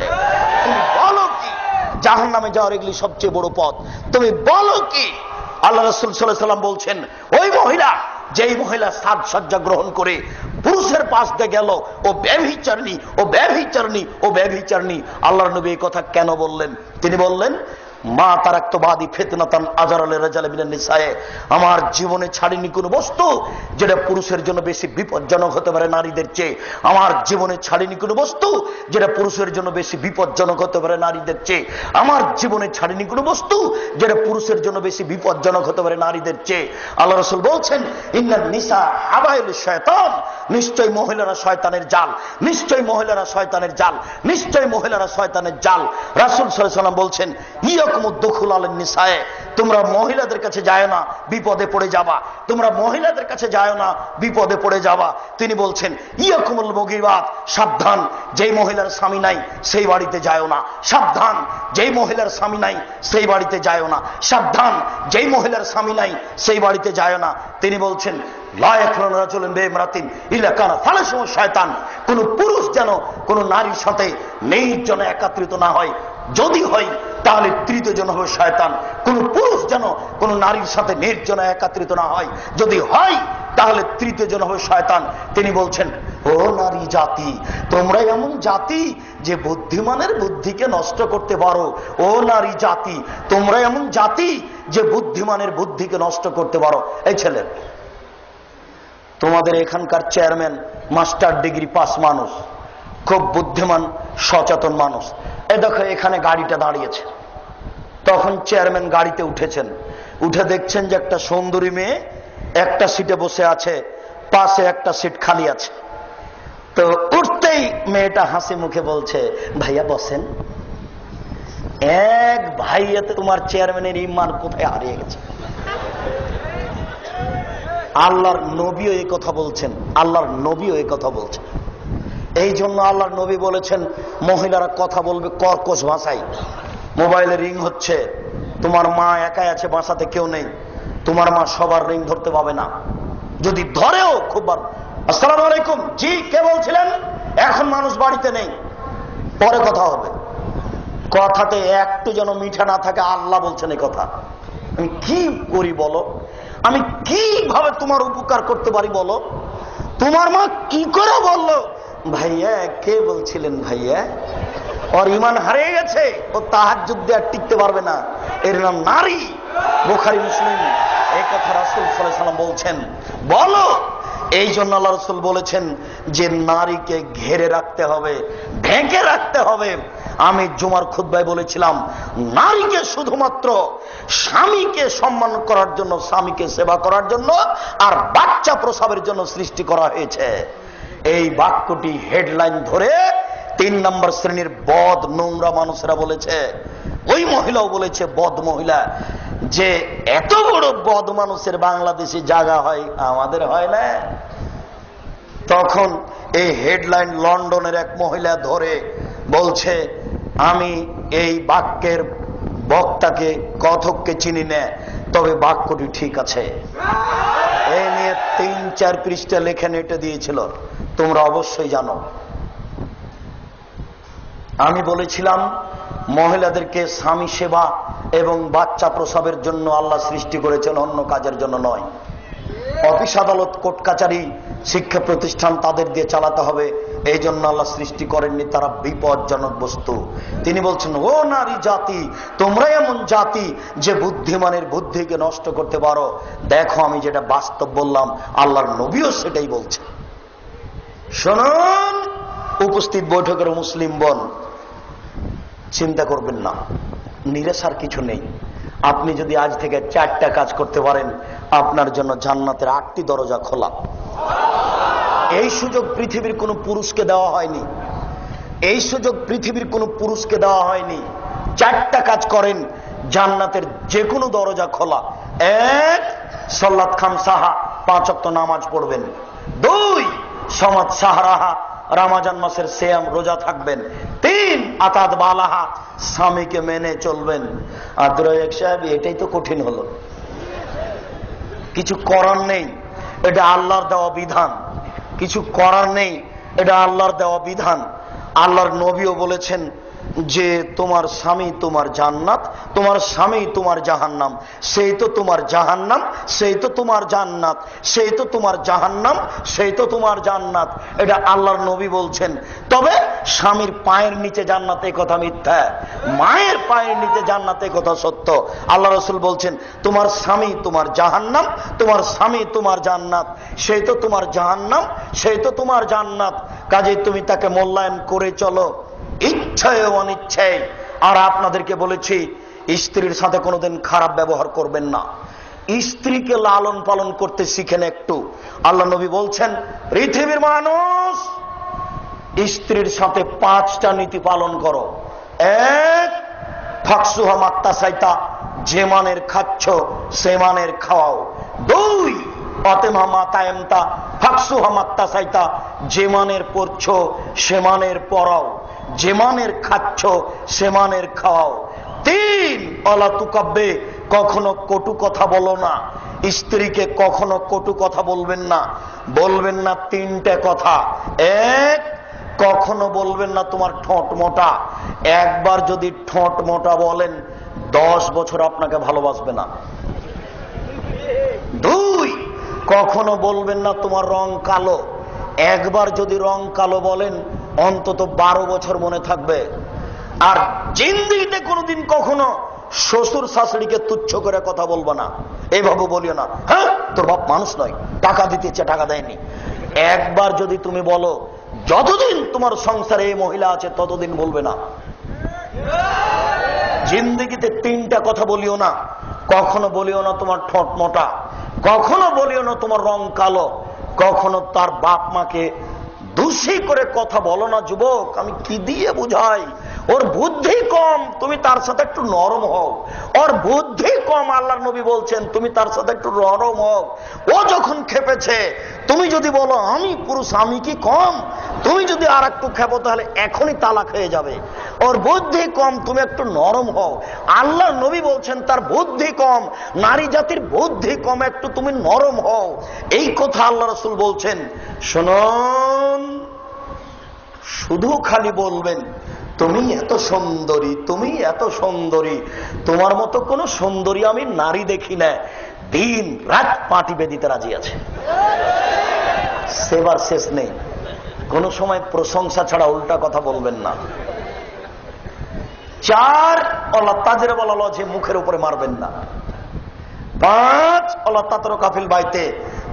Speaker 1: তুমি বলো কি জাহান্নামে যাওয়ার এগুলি সবচেয়ে বড় পথ? তুমি বলো কি? আল্লাহ রাসূল সাল্লাল্লাহু আলাইহি ওয়াসাল্লাম বলছেন, ওই মহিলা, যেই মহিলা সাজসজ্জা গ্রহণ করে পুরুষের পাশ দিয়ে গেল, ও ব্যভিচারিণী, ও ব্যভিচারিণী, ও ব্যভিচারিণী। আল্লাহর নবী এই কথা কেন বললেন? তিনি বললেন, মা তারাক্তুবাদি ফিতনাতান আজারালে রাজালে মিনান নিসায়ে, আমার জীবনে ছাড়িনি কোনো বস্তু যেটা পুরুষের জন্য বেশি বিপজ্জনক হতে পারে নারীদের চেয়ে। আমার জীবনে ছাড়িনি কোনো বস্তু যেটা পুরুষের জন্য বেশি বিপজ্জনক হতে পারে নারীদের চেয়ে। আমার জীবনে ছাড়িনি কোনো বস্তু যেটা পুরুষের জন্য বেশি বিপজ্জনক হতে পারে নারীদের চেয়ে। আল্লাহ রাসূল বলছেন, ইন্নান নিসা হাবাইল শয়তান, নিশ্চয় মহিলারা শয়তানের জাল, নিশ্চয় মহিলারা শয়তানের জাল, নিশ্চয় মহিলারা শয়তানের জাল। রাসূল সাল্লাল্লাহু আলাইহি ওয়াসাল্লাম বলছেন, তোমরা মহিলাদের কাছে যায় না, বিপদে পড়ে যাবা। তোমরা মহিলাদের কাছে যায় না, বিপদে পড়ে যাবা। তিনি বলছেন, ইয়াকুমুল মুগীবাত, সাবধান, যেই মহিলার স্বামী নাই সেই বাড়িতে যায় না। সাবধান, যেই মহিলার স্বামী নাই সেই বাড়িতে যায় না। সাবধান, যেই মহিলার স্বামী নাই সেই বাড়িতে যায় না। তিনি বলছেন, কোন পুরুষ যেন কোন নারীর সাথে নির্জনে একত্রিত না হয়, যদি হয় তাহলে তৃতীয় জন হবে শয়তান। কোন পুরুষ যেন কোন নারীর সাথে নির্জনে একত্রিত না হয়, যদি হয় তাহলে তৃতীয় জন হবে শয়তান। তিনি বলছেন, ও নারী জাতি, তোমরা এমন জাতি যে বুদ্ধিমানের বুদ্ধিকে নষ্ট করতে পারো। ও নারী জাতি, তোমরা এমন জাতি যে বুদ্ধিমানের বুদ্ধিকে নষ্ট করতে পারো। এই ছেলে, তোমাদের এখানকার চেয়ারম্যান মাস্টার ডিগ্রি পাস মানুষ, খুব বুদ্ধিমান সচেতন মানুষ। এ দেখো এখানে গাড়িটা দাঁড়িয়েছে। তখন চেয়ারম্যান গাড়িতে উঠেছেন, উঠে দেখছেন যে একটা সুন্দরী মেয়ে একটা সিটে বসে আছে, পাশে একটা সিট খালি আছে। তো উঠতেই মেয়েটা হাসি মুখে বলছে, ভাইয়া বসেন। এক ভাইয়াতে তোমার চেয়ারম্যানের ইমান কোথায় হারিয়ে গেছে। আল্লাহর নবীও এই কথা বলছেন, আল্লাহর নবীও এই কথা বলছেন। এই জন্য আল্লাহর নবী বলেছেন, মহিলারা কথা বলবে কর্কশ ভাষায়। মোবাইলে রিং হচ্ছে, তোমার মা একাই আছে, বাসাতে কেউ নেই, তোমার মা সবার রিং ধরতে পাবে না। যদি ধরেও খুব, আসসালামু আলাইকুম, জি কে বলছিলেন, এখন মানুষ বাড়িতে নেই, পরে কথা হবে। কথাতে একটু যেন মিঠা না থাকে। আল্লাহ বলছেন এই কথা। আমি কি করি বলো? আমি কিভাবে তোমার উপকার করতে পারি বলো? তোমার মা কি করে বললো, ভাইয়া কে বলছিলেন ভাইয়া? ওর ইমান হারিয়ে গেছে, ও তাহাজ্জুদ দিয়ে আর টিকতে পারবে না। এর নাম নারী। বুখারী মুসলিম এই কথা রাসূল সাল্লাল্লাহু আলাইহি ওয়াসাল্লাম বলছেন। বলো, এই জন্য আল্লাহ রাসূল বলেছেন যে নারীকে ঘেরে রাখতে হবে, ঢেকে রাখতে হবে। আমি জুমার খুতবায় বলেছিলাম, নারীকে শুধুমাত্র স্বামীকে সম্মান করার জন্য, স্বামীকে সেবা করার জন্য আর বাচ্চা প্রসবের জন্য সৃষ্টি করা হয়েছে। এই বাক্যটি হেডলাইন ধরে 3 নম্বর শ্রেণীর বদ নোংরা মানুষেরা বলেছে, ওই মহিলাও বলেছে, বদ মহিলা, যে এত বড় বদ মানুষের বাংলাদেশে জায়গা হয়, আমাদের হয় না। তখন এই হেডলাইন লন্ডনের এক মহিলা ধরে বলছে, আমি এই বাক্যের বক্তাকে, কথককে চিনি না, তবে বাক্যটি ঠিক আছে। এই নিয়ে 3-4 পৃষ্ঠা লেখা নেটে দিয়েছিল, তোমরা অবশ্যই জানো। আমি বলেছিলাম, মহিলাদেরকে স্বামী সেবা এবং বাচ্চা প্রসবের জন্য আল্লাহ সৃষ্টি করেছেন, অন্য কাজের জন্য নয়। অফিস আদালত কোর্ট কাচারি শিক্ষা প্রতিষ্ঠান তাদের দিয়ে চালাতে হবে, এই জন্য আল্লাহ সৃষ্টি করেননি, তারা বিপজ্জনক বস্তু। তিনি বলছেন, ও নারী জাতি, তোমরা এমন জাতি যে বুদ্ধিমানের বুদ্ধিকে নষ্ট করতে পারো। দেখো আমি যেটা বাস্তব বললাম, আল্লাহর নবীও সেটাই বলছে। শুনুন উপস্থিত বৈঠকের মুসলিম বোন, চিন্তা করবেন না, নিরাশার কিছু নেই। আপনি যদি আজ থেকে 4টা কাজ করতে পারেন, আপনার জন্য জান্নাতের 8টি দরজা খোলা। এই সুযোগ পৃথিবীর কোনো পুরুষকে দেওয়া হয়নি, এই সুযোগ পৃথিবীর কোনো পুরুষকে দেওয়া হয়নি। 4টা কাজ করেন, জান্নাতের যে কোনো দরজা খোলা। 1, সালাত খামসাহা, 5 ওয়াক্ত নামাজ পড়বেন। 2, সমাজ সাহারাহা, রমাজান মাসের সিয়াম রোজা থাকবেন। 3 আতাত বালাহা, স্বামীকে মেনে চলবেন। আব্দুর রাজ্জাক সাহেব, এটাই তো কঠিন হলো, কিছু করার নেই, এটা আল্লাহর দেওয়া বিধান। কিছু করার নেই, এটা আল্লাহর দেওয়া বিধান। আল্লাহর নবীও বলেছেন যে তোমার স্বামী তোমার জান্নাত, তোমার স্বামী তোমার জাহান্নাম। সেই তো তোমার জাহান্নাম, সেই তো তোমার জান্নাত, সেই তো তোমার জাহান্নাম, সেই তো তোমার জান্নাত। এটা আল্লাহর নবী বলছেন। তবে স্বামীর পায়ের নিচে জান্নাত, এই কথা মিথ্যা। মায়ের পায়ের নিচে জান্নাত, এই কথা সত্য। আল্লাহ রাসূল বলছেন তোমার স্বামী তোমার জাহান্নাম, তোমার স্বামী তোমার জান্নাত। সেই তো তোমার জাহান্নাম, সেই তো তোমার জান্নাত। কাজেই তুমি তাকে মূল্যায়ন করে চলো, ইচ্ছায় অনিচ্ছায়। আর আপনাদেরকে বলেছি স্ত্রীর সাথে কোনোদিন খারাপ ব্যবহার করবেন না। স্ত্রীকে লালন পালন করতে শিখেন একটু। আল্লাহ নবী বলছেন পৃথিবীর মানুষ, স্ত্রীর সাথে 5টা নীতি পালন করো। 1, ফাকসুহা মাত্তাসাইতা, যে মানের খাচ্ছ সে মানের খাওয়াও। 2, অতেমা মাতায়েমতা, ফাকসুহা মাত্তাসাইতা, যে মানের পড়ছ সে মানের পড়াও, যে মানের খাচ্ছ সে মানের খাওয়াও। 3, অলা তুকাব্বে, কখনো কটু কথা বলো না। স্ত্রীকে কখনো কটু কথা বলবেন না। বলবেন না 3টে কথা। 1, কখনো বলবেন না তোমার ঠোঁট মোটা। একবার যদি ঠোঁট মোটা বলেন 10 বছর আপনাকে ভালোবাসবে না। 2, কখনো বলবেন না তোমার রং কালো। একবার যদি রং কালো বলেন অন্তত 12 বছর মনে থাকবে। আর জিন্দেগিতে কোনোদিন কখনো শ্বশুর শাশুড়িকে তুচ্ছ করে কথা বলবো না। এইভাবে বলিও না, হ্যাঁ তোর বাপ মানুষ নয়, টাকা দিতেছে টাকা দেয়নি। একবার যদি তুমি বলো, যতদিন তোমার সংসারে এই মহিলা আছে ততদিন বলবে না। জিন্দেগিতে 3টা কথা বলিও না। কখনো বলিও না তোমার ঠোঁট মোটা, কখনো বলিও না তোমার রং কালো, কখনো তার বাপ মাকে দোষী করে কথা বলো না। যুবক, আমি কি দিয়ে বুঝাই? ওর বুদ্ধি কম, তুমি তার সাথে একটু নরম হও। ওর বুদ্ধি কম, আল্লাহর নবী বলছেন তুমি তার সাথে একটু নরম হও। ও যখন খেপেছে, তুমি যদি বলো আমি পুরুষ, আমি কি কম? তুমি যদি আর একটু খেপো তাহলে এখনই তালাক হয়ে যাবে। ওর বুদ্ধি কম, তুমি একটু নরম হও। আল্লাহর নবী বলছেন তার বুদ্ধি কম, নারী জাতির বুদ্ধি কম, একটু তুমি নরম হও। এই কথা আল্লাহ রাসূল বলছেন। শুনুন, শুধু খালি বলবেন তুমি এত সুন্দরী, তুমি এত সুন্দরী, তোমার মতো কোন সুন্দরী আমি নারী দেখি না। দিন রাত পাটি বেঁধিতে রাজি আছে, সেবার শেষ নেই। কোন সময় প্রশংসা ছাড়া উল্টা কথা বলবেন না। 4, আল্লাহ তাজের বলা যে মুখের উপরে মারবেন না। 5, আল্লাহ তাতর কাফিল বাইতে,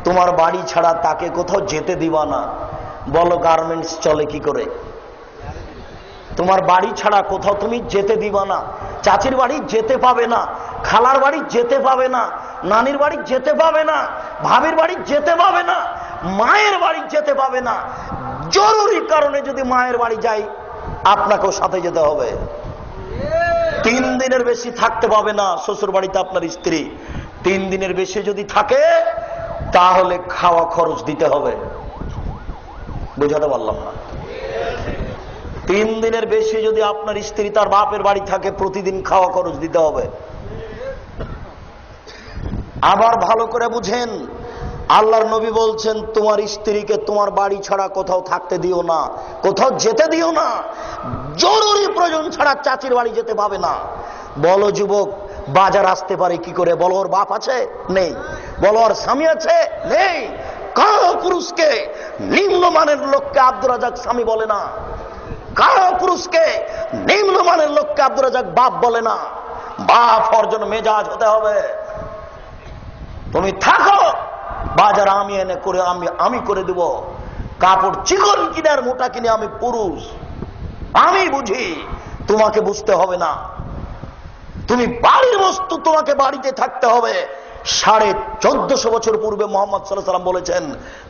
Speaker 1: তোমার বাড়ি ছাড়া তাকে কোথাও যেতে দিবা না। বলো গার্মেন্টস চলে কি করে? তোমার বাড়ি ছাড়া কোথাও তুমি যেতে দিবা না। চাচির বাড়ি যেতে পাবে না, খালার বাড়ি যেতে পাবে না, নানির বাড়ি যেতে পাবে না, ভাবির বাড়ি যেতে পাবে না, মায়ের বাড়ি যেতে পাবে না। জরুরি কারণে যদি মায়ের বাড়ি যাই আপনাকেও সাথে যেতে হবে। 3 দিনের বেশি থাকতে পাবে না শ্বশুর বাড়িতে আপনার স্ত্রী। 3 দিনের বেশি যদি থাকে তাহলে খাওয়া খরচ দিতে হবে। বুঝাতে পারলাম না? 3 দিনের বেশি যদি আপনার স্ত্রী তার বাপের বাড়ি থাকে, প্রতিদিন খাওয়া খরচ দিতে হবে। আবার ভালো করে বুঝেন, আল্লাহর নবী বলছেন তোমার স্ত্রীকে তোমার বাড়ি ছাড়া কোথাও থাকতে দিও না, কোথাও যেতে দিও না। জরুরি প্রয়োজন ছাড়া চাচির বাড়ি যেতে পাবে না। বলো যুবক, বাজার আসতে পারে কি করে? বলো ওর বাপ আছে? নেই। বলো ওর স্বামী আছে? নেই। কারো পুরুষকে, নিম্নমানের লোককে আব্দুর রাজ্জাক স্বামী বলে না। কারো পুরুষকে, নিম্নমানের লোককে আব্দুর রাজ্জাক বাপ বলে না। বাপ হওয়ার জন্য মেজাজ হতে হবে। তুমি থাকো, বাজার আমি এনে করে আমি করে দেব। কাপড় চিকন কিনে আর মোটা কিনে আমি পুরুষ, আমি বুঝি, তোমাকে বুঝতে হবে না। তুমি বাড়ির বস্তু, তোমাকে বাড়িতে থাকতে হবে। 1450 বছর পূর্বে মুহাম্মদ সাল্লাল্লাহু আলাইহি ওয়াসাল্লাম বলেছেন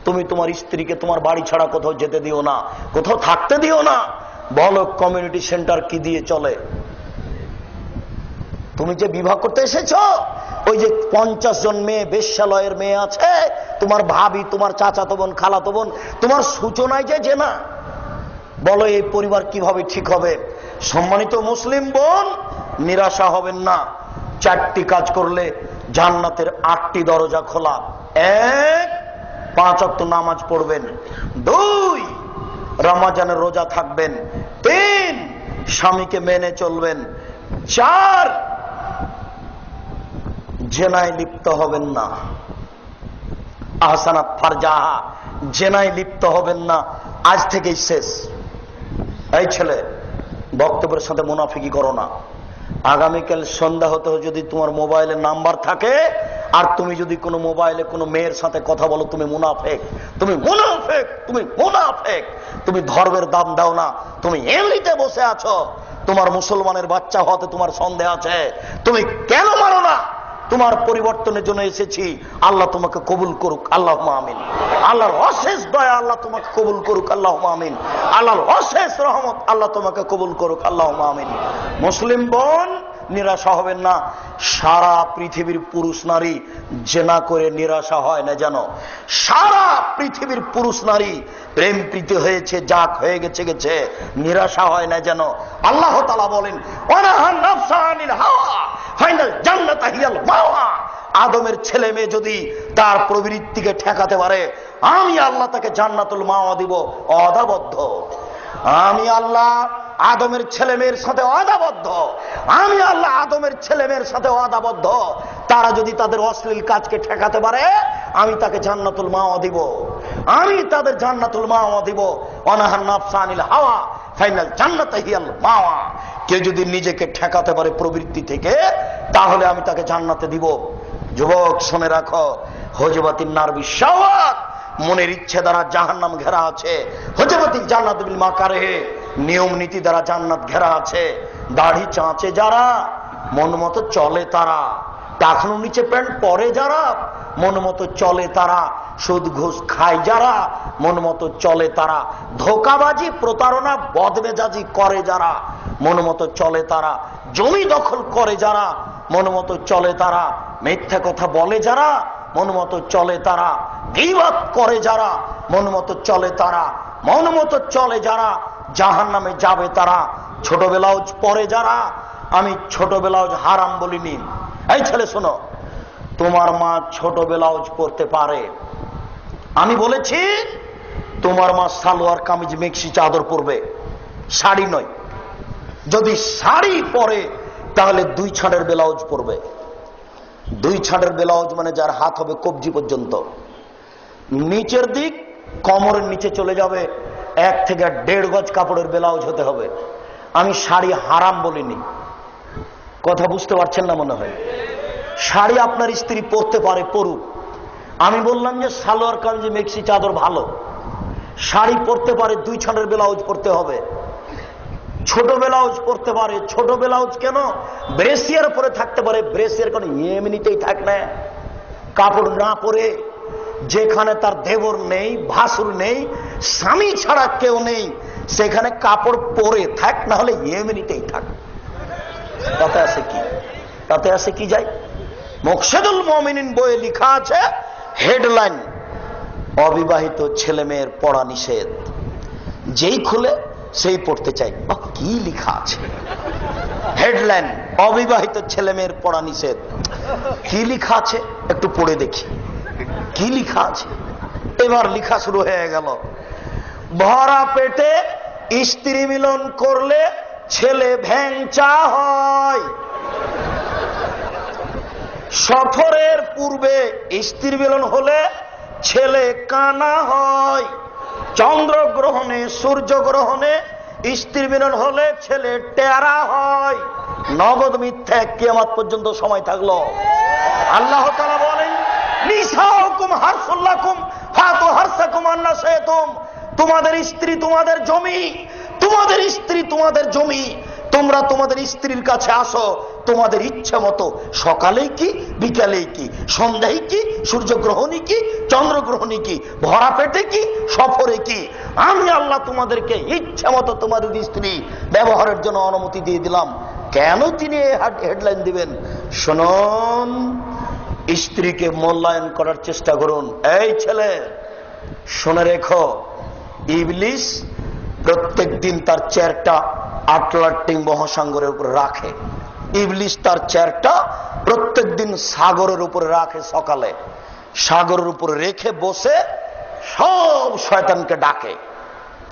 Speaker 1: তুমি তোমার স্ত্রীকে তোমার বাড়ি ছাড়া কোথাও যেতে দিও না, কোথাও থাকতে দিও না। বলো কমিউনিটি সেন্টার কি দিয়ে চলে? তুমি যে বিবাহ করতে এসেছো, ওই যে 50 জন মেয়ে বেশ্যালয়ের মেয়ে আছে, তোমার ভাবি, তোমার চাচাতো বোন, খালাতো বোন, তোমার সূচনায় যে না, বলো এই পরিবার কিভাবে ঠিক হবে? সম্মানিত মুসলিম বোন, নিরাশা হবেন না। 4টি কাজ করলে জান্নাতের 8টি দরজা খোলা। 1, 5 ওয়াক্ত নামাজ পড়বেন। 2, রমজানের রোজা থাকবেন। 3, স্বামীকে মেনে চলবেন। 4, জেনায় লিপ্ত হবেন না। আহসানাত ফারজাহা, জেনায় লিপ্ত হবেন না। আজ থেকেই শেষ। এই ছেলে, বক্তব্যের সাথে মুনাফিকি করো না। আগামীকাল সন্ধ্যা হতে যদি তোমার মোবাইলে নাম্বার থাকে আর তুমি যদি কোনো মোবাইলে কোনো মেয়ের সাথে কথা বলো, তুমি মুনাফেক, তুমি মুনাফেক, তুমি মুনাফেক। তুমি ধর্মের দাম দাও না, তুমি এমনিতে বসে আছো। তোমার মুসলমানের বাচ্চা হতে তোমার সন্দেহ আছে, তুমি কেন মানো না? তোমার পরিবর্তনের জন্য এসেছি। আল্লাহ তোমাকে কবুল করুক, আল্লাহুম্মা আমিন। আল্লাহর অশেষ দয়া আল্লাহ তোমাকে কবুল করুক, আল্লাহুম্মা আমিন। আল্লাহর অশেষ রহমত আল্লাহ তোমাকে কবুল করুক, আল্লাহুম্মা আমিন। মুসলিম বোন, নিরাশা হবেন না। সারা পৃথিবীর পুরুষ নারী জেনা করে নিরাশা হয় না জানো? সারা পৃথিবীর পুরুষ নারী প্রেম প্রীতি হয়েছে, যাক হয়ে গেছে গেছে, নিরাশা হয় না জানো? আল্লাহ তাআলা বলেন, ওয়ানাহান নাফসা আনিল হাওয়া ফাইনাল জান্নাতা হিয়াল মাওয়া। আদমের ছেলে মেয়ে যদি তার প্রবৃত্তিকে ঠেকাতে পারে, আমি আল্লাহ তাকে জান্নাতুল মাওয়া দিব অদাবদ্ধ। আমি আল্লাহ আদমের ছেলে মেয়ের সাথে অদাবদ্ধ। আমি আল্লাহ আদমের ছেলে মেয়ের সাথে অদাবদ্ধ। তারা যদি তাদের অশ্লীল কাজকে ঠেকাতে পারে, আমি তাকে জান্নাতুল মাওয়া দিব। আমি তাদের জান্নাতুল মাওয়া দিব। অনাহান নাফসা আনিল হাওয়া ফাইনাল জান্নাতা হিয়াল মাওয়া। কেউ যদি নিজেকে ঠেকাতে পারে প্রবৃত্তি থেকে, তাহলে আমি তাকে জান্নাতে দিব। যুবক শুনে রাখো, হজবাতিন নার বিশাওয়াত, মনের ইচ্ছে দ্বারা জাহান্নাম ঘেরা আছে। হজবাতিল জান্নাত বিল মাকারিহ, নিয়ম নীতি দ্বারা জান্নাত ঘেরা আছে। দাড়ি চাঁচে যারা, মন মতো চলে তারা। টাকনু নিচে প্যান্ট পরে যারা, মন মতো চলে তারা। সুদ ঘুষ খায় যারা, মন মতো চলে তারা। ধোকাবাজি প্রতারণা বদমেজাজি করে যারা, মন মতো চলে তারা। জমি দখল করে যারা, মন মতো চলে তারা। মিথ্যা কথা বলে যারা, মন মতো চলে তারা। গীবত করে যারা, মন মতো চলে তারা। মন মতো চলে যারা, জাহান্নামে যাবে তারা। ছোট ব্লাউজ পরে যারা, আমি ছোট ব্লাউজ হারাম বলিনি। এই ছেলে শোনো, তোমার মা ছোট ব্লাউজ পরতে পারে, আমি বলেছি তোমার মা সালোয়ার কামিজ মেক্সি চাদর পরবে, শাড়ি নয়। যদি শাড়ি পরে তাহলে 2 ছাঁটের ব্লাউজ পরবে। 2 ছাঁটের ব্লাউজ মানে যার হাত হবে কবজি পর্যন্ত, নিচের দিক কোমরের নিচে চলে যাবে 1 থেকে 1.5 গজ কাপড়ের ব্লাউজ হতে হবে। আমি শাড়ি হারাম বলিনি, কথা বুঝতে পারছেন না মনে হয়। শাড়ি আপনার স্ত্রী পরতে পারে, পরুক। আমি বললাম যে সালোয়ার কামিজ মেক্সি চাদর ভালো, শাড়ি পরতে পারে, 2 ছাঁটের ব্লাউজ পরতে হবে। ছোট ব্লাউজ পরতে পারে, ছোট ব্লাউজ কেন, ব্রেসিয়ার পরে থাকতে পারে। ব্রেসিয়ার কেন এমনিতেই থাক না, কাপড় না পরে। যেখানে তার দেবর নেই, ভাসুর নেই, স্বামী ছাড়া কেউ নেই, সেখানে কাপড় পরে থাক, না হলে এমনিতেই থাক। তাতে আছে কি, তাতে আছে কি যায়? মুকশিদুল মুমিনিন বইয়ে লেখা আছে, হেডলাইন, অবিবাহিত ছেলে মেয়ের পড়া নিষেধ। যেই খুলে সেই পড়তে চাই। কি লেখা আছে হেডলাইন, অবিবাহিত ছেলে মেয়ের পড়া নিষেধ। কি লেখা আছে একটু পড়ে দেখি, কি লেখা আছে। এবার লেখা শুরু হয়ে গেল, ভরা পেটে স্ত্রী মিলন করলে ছেলে ভ্যাংচা হয়। সফরের পূর্বে স্ত্রী মিলন হলে ছেলে কানা হয়। চন্দ্রগ্রহণে, সূর্যগ্রহণে স্ত্রী মিলন হলে ছেলে টেরা হয়। নগদ মিথ্যা, কিয়ামত পর্যন্ত সময় থাকলো। আল্লাহ তাআলা বলেন, নিসাউকুম হারসুল লাকুম ফাতু হারসাকুম আন্না শাইতুম। তোমাদের স্ত্রী তোমাদের জমি, তোমাদের স্ত্রী তোমাদের জমি। তোমরা তোমাদের স্ত্রীর কাছে আসো তোমাদের ইচ্ছা মতো, সকালেই কি, বিকালেই কি, সন্ধ্যায় কি, সূর্যগ্রহণই কি, চন্দ্রগ্রহণই কি, ভরা পেটে কি, সফরে কি। আমি আল্লাহ তোমাদেরকে ইচ্ছা মতো তোমাদের স্ত্রী ব্যবহারের জন্য অনুমতি দিয়ে দিলাম। কেন তিনি হেডলাইন দিবেন? শুনুন, স্ত্রীকে মূল্যায়ন করার চেষ্টা করুন। এই ছেলে, শুনে রেখো, ইবলিস প্রত্যেক দিন তার চেয়ারটা আটলান্টিক মহাসাগরের উপরে রাখে। ইবলিস তার চেয়ারটা প্রত্যেক দিন সাগরের উপরে রাখে। সকালে সাগরের উপরে রেখে বসে সব শয়তানকে ডাকে।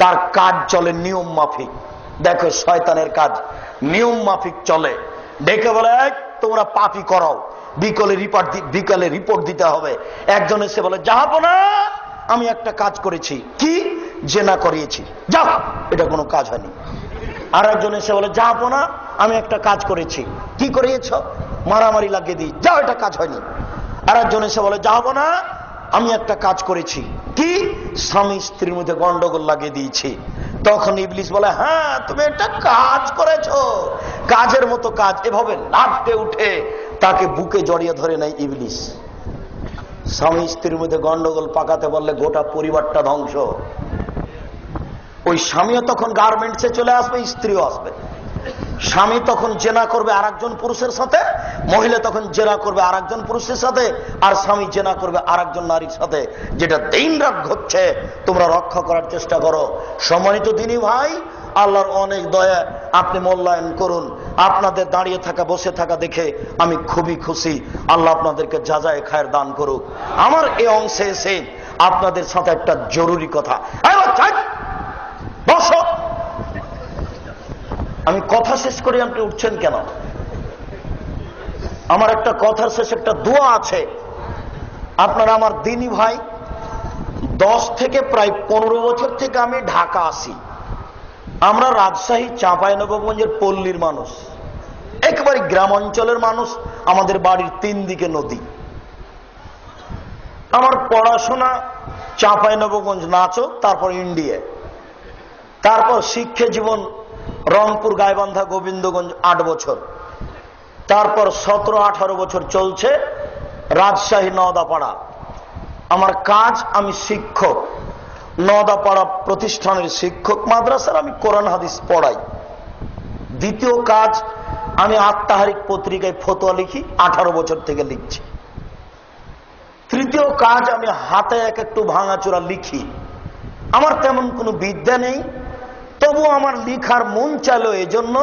Speaker 1: তার কাজ চলে নিয়ম মাফিক। দেখো, শয়তানের কাজ নিয়ম মাফিক চলে। ডেকে বলে, তোমরা পাপি করাও, বিকালে রিপোর্ট দিতে হবে। একজন এসে বলে, জাহাপনা, আমি একটা কাজ করেছি। কি? জেনা করিয়েছি। যাও, এটা কোনো কাজ হয়নি। আর একজন এসে বলে, জাহাপনা, আমি একটা কাজ করেছি। কি করিয়েছ? মারামারি লাগিয়ে দিই। যাও, এটা কাজ হয়নি। আর একজন এসে বলে, জাহাপনা, আমি একটা কাজ করেছি। কি? স্বামী স্ত্রীর মধ্যে গন্ডগোল লাগিয়ে দিয়েছি। তখন ইবলিস বলে, হ্যাঁ, তুমি একটা কাজ করেছো, কাজের মতো কাজ। এভাবে লাফতে উঠে তাকে বুকে জড়িয়ে ধরে নেয় ইবলিস। স্বামী স্ত্রীর মধ্যে গন্ডগোল পাকাতে বললে গোটা পরিবারটা ধ্বংস। ওই স্বামীও তখন গার্মেন্টসে চলে আসবে, স্ত্রীও আসবে। স্বামী তখন জেনা করবে আরেকজন পুরুষের সাথে, মহিলা তখন জেনা করবে আরেকজন পুরুষের সাথে, আর স্বামী জেনা করবে আরেকজন নারীর সাথে। যেটা দিন রাত ঘটছে, তোমরা রক্ষা করার চেষ্টা করো। সম্মানিত দিনী ভাই, আল্লাহর অনেক দয়া, আপনি মূল্যায়ন করুন। আপনাদের দাঁড়িয়ে থাকা বসে থাকা দেখে আমি খুবই খুশি। আল্লাহ আপনাদেরকে যাজায়ে খায়ের দান করুক। আমার এই অংশে এসে আপনাদের সাথে একটা জরুরি কথা। বসো, আমি কথা শেষ করি, আপনি উঠছেন কেন? আমার একটা কথার শেষ একটা দোয়া আছে। আপনারা আমার দিনী ভাই, 10 থেকে প্রায় 15 বছর থেকে আমি ঢাকা আসি। আমরা রাজশাহী চাঁপাইনবাবগঞ্জের পল্লীর মানুষ, একেবারে গ্রাম অঞ্চলের মানুষ। আমাদের বাড়ির 3 দিকে নদী। আমার পড়াশোনা চাঁপাইনবাবগঞ্জ, নাচক, তারপর ইন্ডিয়া, তারপর শিক্ষা জীবন রংপুর, গাইবান্ধা, গোবিন্দগঞ্জ 8 বছর, তারপর 17-18 বছর চলছে রাজশাহী নওদাপাড়া। আমার কাজ, আমি শিক্ষক, নওদাপাড়া প্রতিষ্ঠানের শিক্ষক, মাদ্রাসার আমি কোরআন হাদিস পড়াই। দ্বিতীয় কাজ, আমি আত্মাহারিক পত্রিকায় ফতোয়া লিখি, 18 বছর থেকে লিখছি। তৃতীয় কাজ, আমি হাতে একটু ভাঙাচোরা লিখি। আমার তেমন কোনো বিদ্যা নেই, তবু আমার লিখার মন চাইলো এজন্য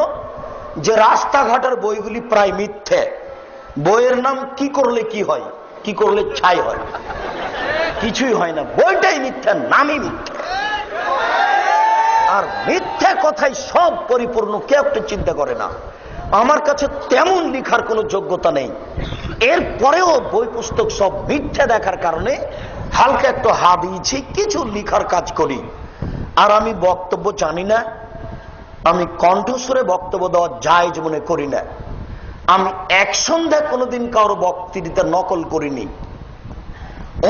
Speaker 1: যে রাস্তাঘাটের বইগুলি প্রায় মিথ্যে। বইয়ের নাম কি করলে কি হয়, কি করলে ছাই হয়, কিছুই হয় না। বইটাই মিথ্যা, নামই মিথ্যা। আর মিথ্যা কথাই সব পরিপূর্ণ, কেউ একটা চিন্তা করে না। আমার কাছে তেমন লিখার কোনো যোগ্যতা নেই। এরপরেও বই পুস্তক সব মিথ্যা দেখার কারণে হালকা একটু দিয়েছি, কিছু লিখার কাজ করি। আর আমি বক্তব্য জানি না, আমি কণ্ঠস্বরে বক্তব্য দেওয়া জায়েজ মনে করি না। আমি এক সন্ধ্যা কোনোদিন কারো বক্তৃতা নকল করিনি।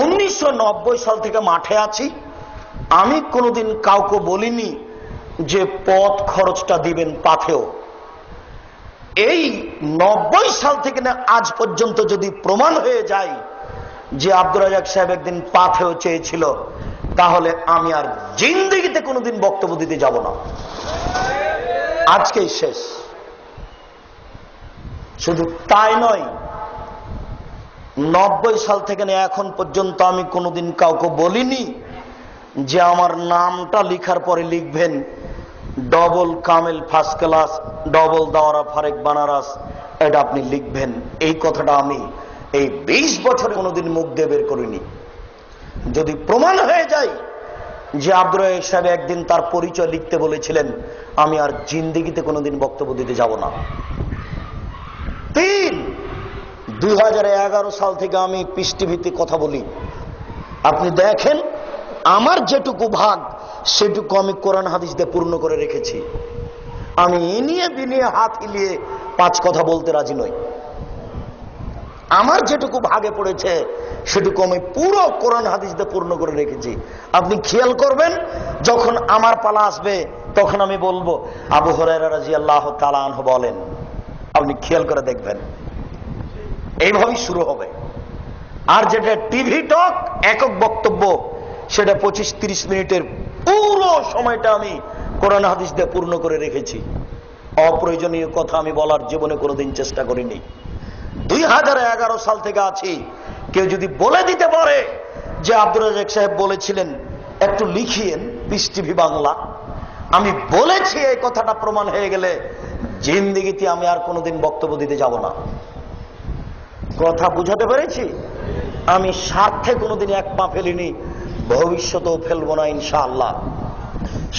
Speaker 1: 1990 সাল থেকে মাঠে আছি। আমি কোনোদিন কাউকে বলিনি যে পথ খরচটা দিবেন পাথেও। এই 90 সাল থেকে না আজ পর্যন্ত যদি প্রমাণ হয়ে যায় যে আব্দুর রাজ্জাক সাহেব একদিন পাথেও চেয়েছিল, তাহলে আমি আর জিন্দেগিতে কোনোদিন বক্তব্য দিতে যাব না। আজকেই শেষ। শুধু তাই নয়, 90 সাল থেকে এখন পর্যন্ত আমি কোনোদিন কাউকে বলিনি যে আমার নামটা লিখার পরে লিখবেন ডবল কামেল ফার্স্ট ক্লাস, ডবল দাওয়ারা ফারেক বানারস, এটা আপনি লিখবেন। এই কথাটা আমি এই 20 বছরে কোনোদিন মুখ দিয়ে বের করিনি। যদি প্রমাণ হয়ে যায় যে আব্দুর রাজ্জাক সাহেব একদিন তার পরিচয় লিখতে বলেছিলেন, আমি আর জিন্দেগিতে কোনোদিন বক্তব্য দিতে যাব না। 2011 সাল থেকে আমি পিস টিভিতে কথা বলি। আপনি দেখেন আমার যেটুকু ভাগ সেটুকু আমি কোরআন হাদিস দিয়ে পূর্ণ করে রেখেছি। আমি ইনিয়ে বিনিয়ে হাত হিলিয়ে 5 কথা বলতে রাজি নই। আমার যেটুকু ভাগে পড়েছে সেটুকু আমি পুরো কোরআন হাদিস দিয়ে পূর্ণ করে রেখেছি। আপনি খেয়াল করবেন, যখন আমার পালা আসবে তখন আমি বলবো আবু হুরায়রা রাদিয়াল্লাহু তাআলা আনহু বলেন। আপনি খেয়াল করে দেখবেন, এইভাবেই শুরু হবে। আর যেটা টিভি টক একক বক্তব্য, সেটা 25-30 মিনিটের পুরো সময়টা আমি কোরআন হাদিস দিয়ে পূর্ণ করে রেখেছি। অপ্রয়োজনীয় কথা আমি বলার জীবনে কোনোদিন চেষ্টা করিনি। 2011 সাল থেকে আছি। কেউ যদি বলে দিতে পারে যে আব্দুর রাজ্জাক সাহেব বলেছিলেন, একটু লিখিয়েন পিস টিভি বাংলা, আমি বলেছি এই কথাটা প্রমাণ হয়ে গেলে জিন্দেগিতে আমি আর কোনোদিন বক্তব্য দিতে যাব না। কথা বুঝাতে পেরেছি? আমি স্বার্থে কোনোদিন এক পা ফেলিনি, ভবিষ্যতেও ফেলবো না ইনশাআল্লাহ।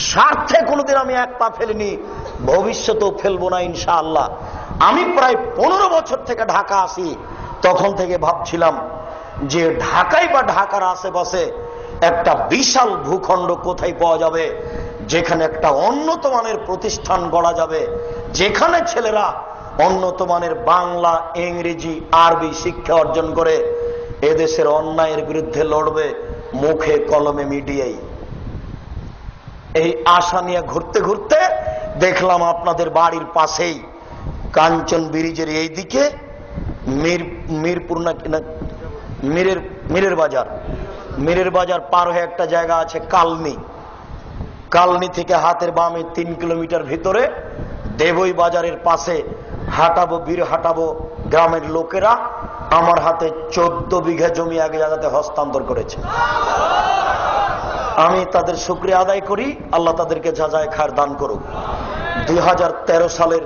Speaker 1: স্বার্থে কোনোদিন আমি এক পা ফেলিনি, ভবিষ্যতেও ফেলবো না ইনশাআল্লাহ। আমি প্রায় 15 বছর থেকে ঢাকা আসি, তখন থেকে ভাবছিলাম যে ঢাকায় বা ঢাকার আশেপাশে একটা বিশাল ভূখণ্ড কোথায় পাওয়া যাবে যেখানে একটা উন্নত মানের প্রতিষ্ঠান গড়া যাবে, যেখানে ছেলেরা উন্নত মানের বাংলা, ইংরেজি, আরবি শিক্ষা অর্জন করে এদেশের অন্যায়ের বিরুদ্ধে লড়বে মুখে কলমে মিডিয়ায়। এই আশা নিয়ে ঘুরতে ঘুরতে দেখলাম আপনাদের বাড়ির পাশেই কাঞ্চন ব্রিজের এই দিকে মিরপুর না কিনা মীরের বাজার পার হয়ে একটা জায়গা আছে কালনি থেকে হাতের বামে 3 কিলোমিটার ভিতরে দেবই বাজারের পাশে বীর হাঁটাবো গ্রামের লোকেরা আমার হাতে 14 বিঘা জমি এক জায়গাতে হস্তান্তর করেছে। আমি তাদের শুকরিয়া আদায় করি, আল্লাহ তাদেরকে যাজায় খায়ের দান করুক। 2013 সালের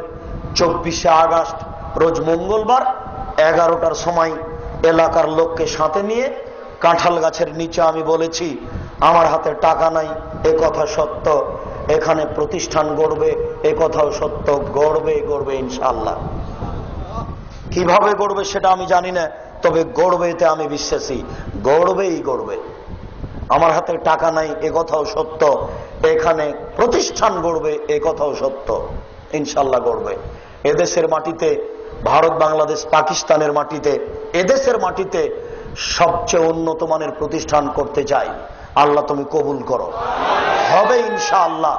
Speaker 1: 24শে আগস্ট রোজ মঙ্গলবার 11টার সময় এলাকার লোককে সাথে নিয়ে কাঁঠাল গাছের নিচে আমি বলেছি, আমার হাতে টাকা নাই এ কথা সত্য, এখানে প্রতিষ্ঠান গড়বে এ কথাও সত্য, গড়বে ইনশাআল্লাহ। কিভাবে গড়বে সেটা আমি জানি না, তবে গড়বে এতে আমি বিশ্বাসী, গড়বে। আমার হাতে টাকা নাই এ কথাও সত্য, এখানে প্রতিষ্ঠান গড়বে এ কথাও সত্য, ইনশাআল্লাহ গড়বে। এদেশের মাটিতে, ভারত, বাংলাদেশ, পাকিস্তানের মাটিতে, এদেশের মাটিতে সবচেয়ে উন্নত মানের প্রতিষ্ঠান করতে চাই। আল্লাহ তুমি কবুল করো, হবে ইনশাআল্লাহ।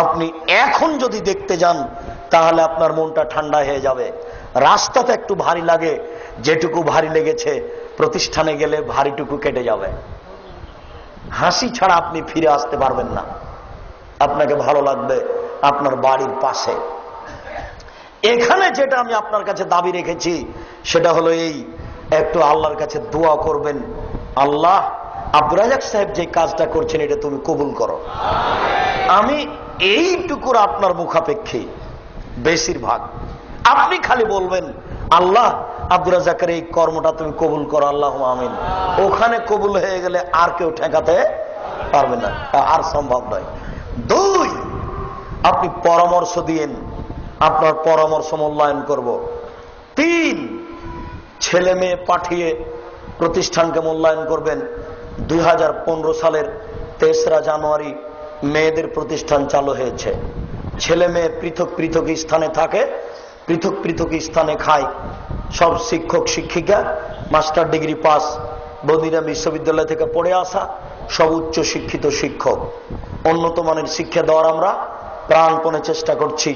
Speaker 1: আপনি এখন যদি দেখতে যান তাহলে আপনার মনটা ঠান্ডা হয়ে যাবে। রাস্তাতে একটু ভারী লাগে, যেটুকু ভারী লেগেছে প্রতিষ্ঠানে গেলে ভারীটুকু কেটে যাবে। হাসি ছাড়া আপনি ফিরে আসতে পারবেন না। আপনাকে ভালো লাগবে আপনার বাড়ির পাশে। এখানে যেটা আমি আপনার কাছে দাবি রেখেছি সেটা হলো এই, একটু আল্লাহর কাছে দোয়া করবেন, আল্লাহ আব্দুর রাজ্জাক সাহেব যে কাজটা করছেন এটা তুমি কবুল করো। আমি এইটুকুর আপনার মুখাপেক্ষী বেশিরভাগ। আপনি খালি বলবেন আল্লাহ আব্দুর রাজ্জাকের এই কর্মটা তুমি কবুল করো, আল্লাহ আমিন। ওখানে কবুল হয়ে গেলে আর কেউ ঠেকাতে পারবে না, আর সম্ভব নয়। 2, আপনি পরামর্শ দিয়েন, আপনার পরামর্শ মূল্যায়ন করব। 3, ছেলে মেয়ে পাঠিয়ে প্রতিষ্ঠানকে মূল্যায়ন করবেন। 2015 সালের 3রা জানুয়ারি মেয়েদের প্রতিষ্ঠান চালু হয়েছে। ছেলে মেয়ে পৃথক পৃথক স্থানে থাকে, পৃথক পৃথক স্থানে খায়। সব শিক্ষক শিক্ষিকা মাস্টার ডিগ্রি পাস, বদিরা বিশ্ববিদ্যালয় থেকে পড়ে আসা, সব উচ্চ শিক্ষিত শিক্ষক। উন্নত মানের শিক্ষা দেওয়ার আমরা প্রাণপণে চেষ্টা করছি।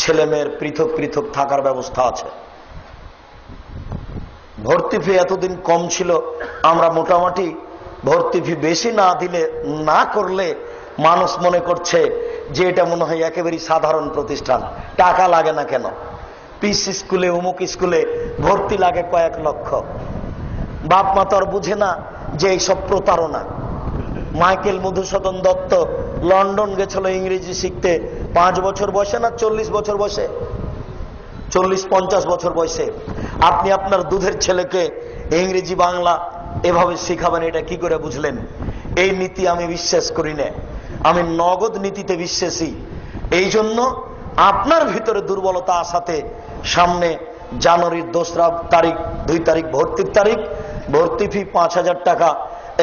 Speaker 1: ছেলে মেয়ের পৃথক পৃথক থাকার ব্যবস্থা আছে। ভর্তি ফি এতদিন কম ছিল, আমরা মোটামুটি ভর্তি ফি বেশি না করলে মানুষ মনে করছে যে এটা মনে হয় একেবারেই সাধারণ প্রতিষ্ঠান, টাকা লাগে না কেন। পিস স্কুলে, অমুক স্কুলে ভর্তি লাগে কয়েক লক্ষ। বাপ মা তো আর বুঝে না যে এইসব প্রতারণা। মাইকেল মধুসূদন দত্ত লন্ডন গেছিল ইংরেজি শিখতে, 5 বছর বয়সে না 40 বছর বয়সে, 40-50 বছর বয়সে। আপনি আপনার দুধের ছেলেকে ইংরেজি বাংলা এভাবে শিখাবেন, এটা কি করে বুঝলেন? এই নীতি আমি বিশ্বাস করি না, আমি নগদ নীতিতে বিশ্বাসী। এই জন্য আপনার ভিতরে দুর্বলতা আসাতে সামনে জানুয়ারির 2 তারিখ ভর্তির তারিখ, ভর্তি ফি 5,000 টাকা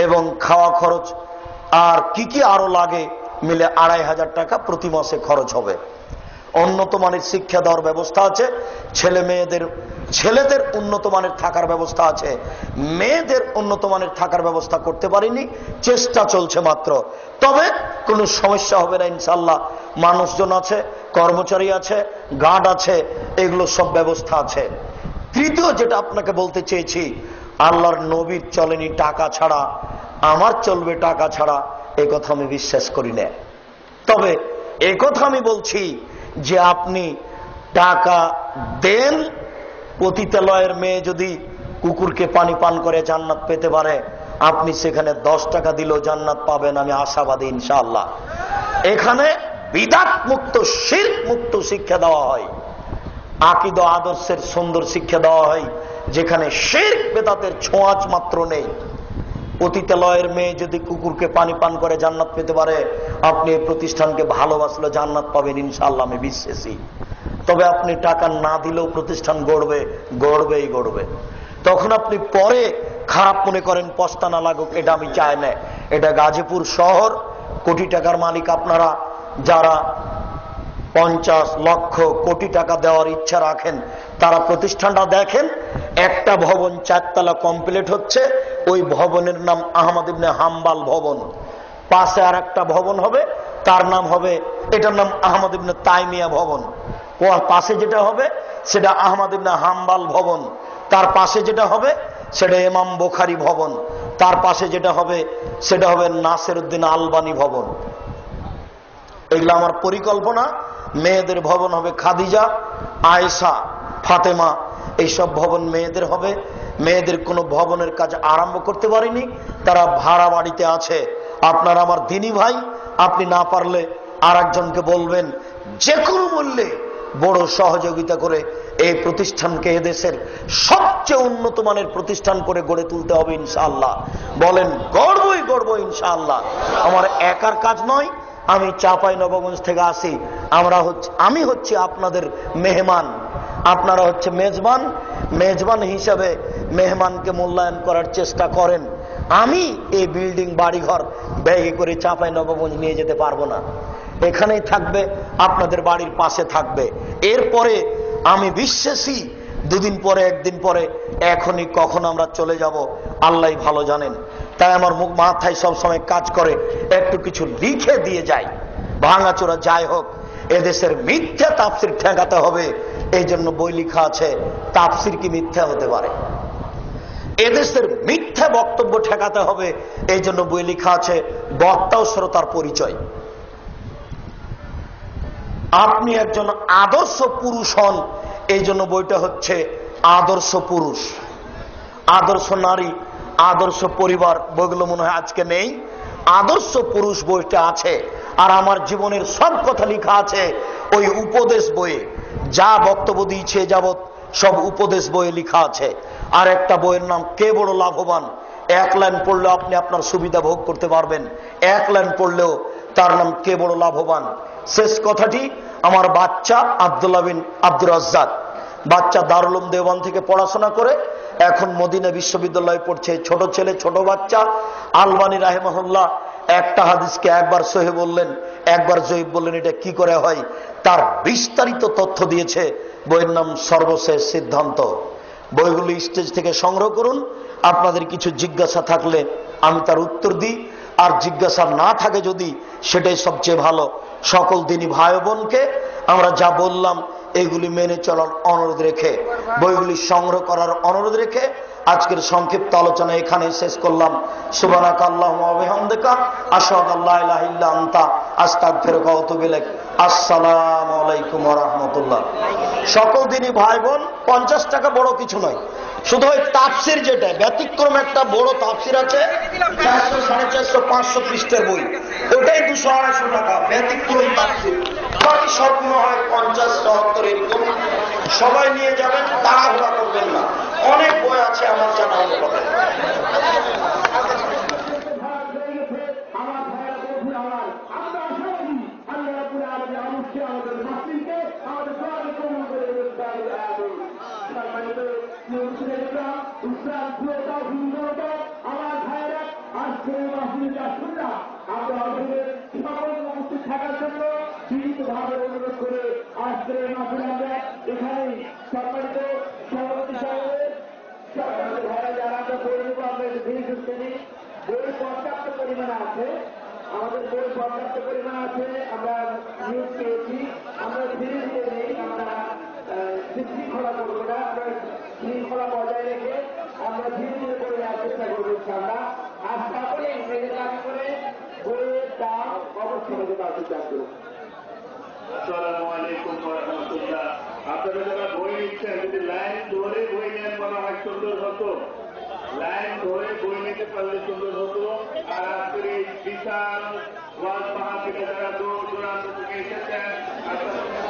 Speaker 1: এবং খাওয়া খরচ আর কি আরো লাগে মিলে 2,500 টাকা প্রতি মাসে খরচ হবে। উন্নত মানের শিক্ষা দেওয়ার ব্যবস্থা আছে, ছেলেদের উন্নত মানের থাকার ব্যবস্থা আছে, মেয়েদের উন্নত মানের থাকার ব্যবস্থা করতে পারিনি, চেষ্টা চলছে মাত্র। তবে কোনো সমস্যা হবে না ইনশাল্লাহ। মানুষজন আছে, কর্মচারী আছে, গার্ড আছে, এগুলো সব ব্যবস্থা আছে। তৃতীয় যেটা আপনাকে বলতে চেয়েছি, আল্লাহর নবীর চলেনি টাকা ছাড়া, আমার চলবে টাকা ছাড়া, এই কথা আমি বিশ্বাস করি না। তবে এই কথা আমি বলছি যে আপনি টাকা দেন পতিতালয়ের মেয়ে যদি কুকুরকে পানি পান করে জান্নাত পেতে পারে, আপনি সেখানে 10 টাকা দিলেও জান্নাত পাবেন, আমি আশাবাদী ইনশাআল্লাহ। এখানে বিদআত মুক্ত, শিরক মুক্ত শিক্ষা দেওয়া হয়, আকীদা আদর্শের সুন্দর শিক্ষা দেওয়া হয়, যেখানে শিরক বেদাতের ছোঁয়াচ মাত্র নেই। পতিতালয়ের মেয়ে যদি কুকুরকে পানি পান করে জান্নাত পেতে পারে, আপনি এই প্রতিষ্ঠানকে ভালোবাসলে জান্নাত পাবেন ইনশাআল্লাহ, আমি বিশ্বাসী। তবে আপনি টাকা না দিলেও প্রতিষ্ঠান গড়বেই গড়বে। তখন আপনি পরে খারাপ মনে করেন, পস্তানা লাগুক, এটা আমি চাই না। এটা গাজীপুর শহর, কোটি টাকার মালিক আপনারা যারা 50 লক্ষ কোটি টাকা দেওয়ার ইচ্ছা রাখেন, তারা প্রতিষ্ঠানটা দেখেন। একটা ভবন 4 তলা কমপ্লিট হচ্ছে, ওই ভবনের নাম আহমদ ইবনে হাম্বাল ভবন। পাশে আর একটা ভবন হবে, তার নাম হবে, এটার নাম আহমদ ইবনে তাইমিয়া ভবন। পাশে যেটা হবে সেটা আহমদ ইবনে হাম্বাল ভবন, তার পাশে যেটা হবে সেটা ইমাম বুখারী ভবন, তার পাশে যেটা হবে সেটা হবে নাসির উদ্দিন আলবানী ভবন। এগুলো আমার পরিকল্পনা। মেয়েদের ভবন হবে খাদিজা, আয়েশা, ফাতেমা, এইসব ভবন মেয়েদের হবে। মেয়েদের কোনো ভবনের কাজ আরম্ভ করতে পারিনি, তারা ভাড়া বাড়িতে আছে। আপনার আমার দিনী ভাই, আপনি না পারলে আর একজনকে বলবেন, যে কোনো মূল্যে বড় সহযোগিতা করে এই প্রতিষ্ঠানকে এদেশের সবচেয়ে উন্নত মানের প্রতিষ্ঠান করে গড়ে তুলতে হবে ইনশাআল্লাহ। বলেন গড়বই ইনশাআল্লাহ। আমার একার কাজ নয়, আমি চাঁপাইনবাবগঞ্জ থেকে আসি, আমি হচ্ছি আপনাদের মেহমান, আপনারা হচ্ছে মেজবান। মেজবান হিসাবে মেহমানকে মূল্যায়ন করার চেষ্টা করেন। আমি এই বিল্ডিং বাড়িঘর ব্যাগে করে চাঁপাইনবাবগঞ্জ নিয়ে যেতে পারবো না, এখানেই থাকবে, আপনাদের বাড়ির পাশে থাকবে। এরপরে আমি বিশ্বাসী 2 দিন পরে 1 দিন পরে এখনই কখন আমরা চলে যাব আল্লাহ ভালো জানেন। তাই আমার মুখ মাথায় সবসময় কাজ করে, একটু কিছু লিখে দিয়ে যাই, ভাঙাচোরা যাই হোক, এদেশের মিথ্যা তাফসির ঠেকাতে হবে। এই জন্য বই লেখা আছে, তাফসির কি মিথ্যা হতে পারে। এদেশের মিথ্যা বক্তব্য ঠেকাতে হবে, এই জন্য বই লেখা আছে, বক্তা ও শ্রোতার পরিচয়। আপনি একজন আদর্শ পুরুষ হন, এই জন্য বইটা হচ্ছে আদর্শ পুরুষ, আদর্শ নারী, আদর্শ পরিবার, বইগুলো মনে হয় আজকে নেই। আদর্শ পুরুষ বইটা আছে। আর আমার জীবনের সব কথা লেখা আছে ওই উপদেশ বইয়ে, যা বক্তব্য দিয়েছে যাবৎ সব উপদেশ বইয়ে লেখা আছে। আর একটা বইয়ের নাম কে বড় লাভবান, 1 লাইন পড়লেও আপনি আপনার সুবিধা ভোগ করতে পারবেন, 1 লাইন পড়লেও তার নাম কে বড় লাভবান। শেষ কথাটি, আমার বাচ্চা আব্দুল্লাহ বিন আব্দুর রাজ্জাক, বাচ্চা দারুল উলুম দেওবন্দ থেকে পড়াশোনা করে এখন মদিনা বিশ্ববিদ্যালয়ে পড়ছে। ছোট ছেলে, ছোট বাচ্চা। আলবানী রাহিমাহুল্লাহ একটা হাদিসকে একবার সহিহ বললেন, একবার জয়ীফ বললেন, এটা কি করে হয়, তার বিস্তারিত তথ্য দিয়েছে। বইয়ের নাম সর্বশেষ সিদ্ধান্ত। বইগুলি স্টেজ থেকে সংগ্রহ করুন। আপনাদের কিছু জিজ্ঞাসা থাকলে আমি তার উত্তর দিই, আর জিজ্ঞাসা না থাকে যদি, সেটাই সবচেয়ে ভালো। সকল দিনী ভাই বোনকে আমরা যা বললাম এগুলি মেনে চলার অনুরোধ রেখে, বইগুলি সংগ্রহ করার অনুরোধ রেখে আজকের সংক্ষিপ্ত আলোচনা এখানে শেষ করলাম। সুবহানাকা আল্লাহুম্মা ওয়া বিহামদিকা আশহাদু আল্লা ইলাহা ইল্লা আনতা আস্তাগফিরুকা ওয়া আতুবু ইলাইক। আসসালামু আলাইকুম ওয়া রাহমাতুল্লাহ। সকল দিনী ভাই বোন, 50 টাকা বড় কিছু নয়, শুধু ওই তাফসির, যেটা ব্যতিক্রম একটা বড় তাফসির আছে 400, 450, 500 পৃষ্ঠার বই, ওটাই 200-250 টাকা ব্যতিক্রম তাফসির। বাকি স্বপ্ন হয় 50, 70 এরকম। সবাই নিয়ে যাবেন, তাড়াহুড়া করবেন না, অনেক বই আছে আমার জানা অনুপাতে।
Speaker 2: আমাদের বই পর্যাপ্ত পরিমাণ আছে, আমরা নিয়োগ পেয়েছি, আমরা ধীরে ধীরে নেই, আমরা শৃঙ্খলা করবো না, আমরা শৃঙ্খলা বজায় রেখে আমরা ধীরে ধীরে করে নেওয়ার চেষ্টা করবো ইনশাআল্লাহ। আর সকলে মেঘে দাবি করে বইয়ের দাম অবশ্যই মেঘে দেওয়ার চেষ্টা করবো। আসসালামু আলাইকুম ওয়া রাহমাতুল্লাহ। আপনারা যারা বই
Speaker 3: নিচ্ছেন, যদি লাইন ধরে বই নেন মনে হয় সুন্দর হতো। লাইন ধরে বই নিতে পারলে সুন্দর হতো। আর আজকের এই বিশাল ওয়াজ মাহফিলে যারা দূর দূরান্ত থেকে এসেছেন, আপনারা